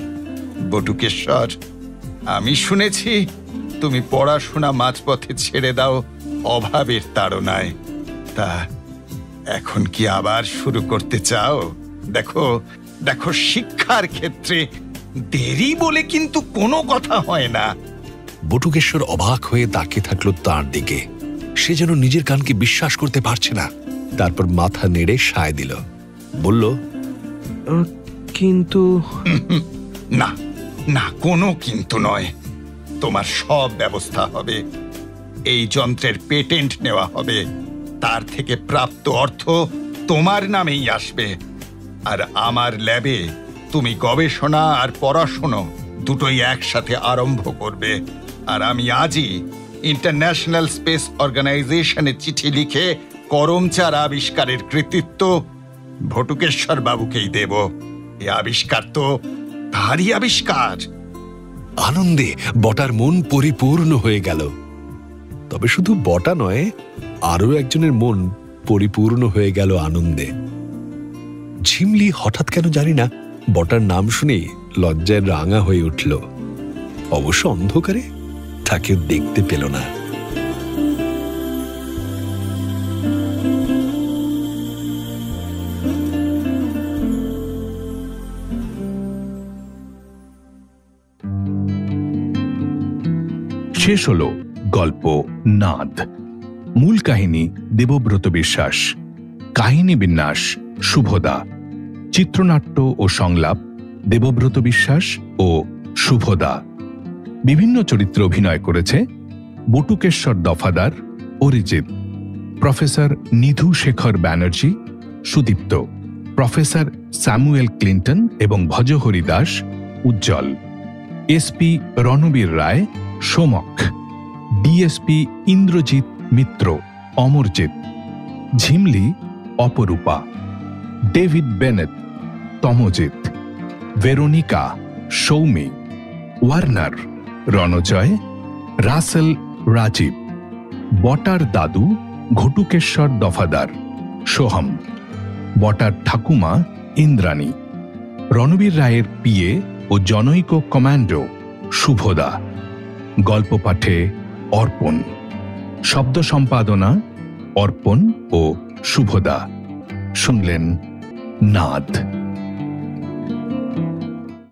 Speaker 6: বটুকেশ্বর, আমি শুনেছি তুমি পড়াশোনা মাঝপথে ছেড়ে দাও অভাবের তাড়নায়। তা এখন কি আবার শুরু করতে চাও? দেখো শিক্ষার ক্ষেত্রে দেরি বলে কিন্তু কোনো কথা হয় না।
Speaker 1: বটুকেশ্বর অবাক হয়ে তাকিয়ে থাকলো তার দিকে। সে যেন নিজের কানকে বিশ্বাস করতে পারছে না। তারপর মাথা নেড়ে সায় দিল, বলল,
Speaker 4: কিন্তু
Speaker 6: না, কোনো কিন্তু নয়। তোমার সব ব্যবস্থা হবে। এই যন্ত্রের পেটেন্ট নেওয়া হবে, তার থেকে প্রাপ্ত অর্থ তোমার নামেই আসবে। আর আমার ল্যাবে তুমি গবেষণা আর পড়াশোনা দুটোই একসাথে আরম্ভ করবে। আর আমি আজই ইন্টারন্যাশনাল স্পেস অর্গানাইজেশনে চিঠি লিখে করমচার আবিষ্কারের কৃতিত্ব বটুকেশ্বর বাবুকেই দেব। এই আবিষ্কার তো তারই আবিষ্কার।
Speaker 1: আনন্দে বটার মন পরিপূর্ণ হয়ে গেল। তবে শুধু বটা নয়, আরো একজনের মন পরিপূর্ণ হয়ে গেল আনন্দে। ঝিমলি হঠাৎ কেন জানি না বটার নাম শুনে লজ্জায় রাঙা হয়ে উঠল। অবশ্য অন্ধকারে তাকে দেখতে পেল না।
Speaker 2: শেষ হল গল্প নাদ। মূল কাহিনী দেবব্রত বিশ্বাস, কাহিনী বিন্যাস শুভদা, চিত্রনাট্য ও সংলাপ দেবব্রত বিশ্বাস ও শুভদা। বিভিন্ন চরিত্রে অভিনয় করেছে Batukeshwar Dafadar, Arijit, professor Nidhu Shekhar Banerjee, Sudipta, professor Samuel Clinton এবং Bhajahari Das, Ujjwal, SP Ranbir Roy, Somak, DSP Indrajit Mitra, Amarjit, Jhimli Aparupa, David Bennett, Tamajit, Veronica, Soumi, Warner, Ranajoy, Russell, Rajib, বটার দাদু ঘটুকেশ্বর দফাদার, সোহম, বটার ঠাকুমা ইন্দ্রাণী, রণবীর রায়ের পিএ ও জনৈক কমান্ডো শুভদা। গল্প পাঠে অর্পণ। শব্দ সম্পাদনা অর্পণ ও শুভদা। শুনলেন নাদ।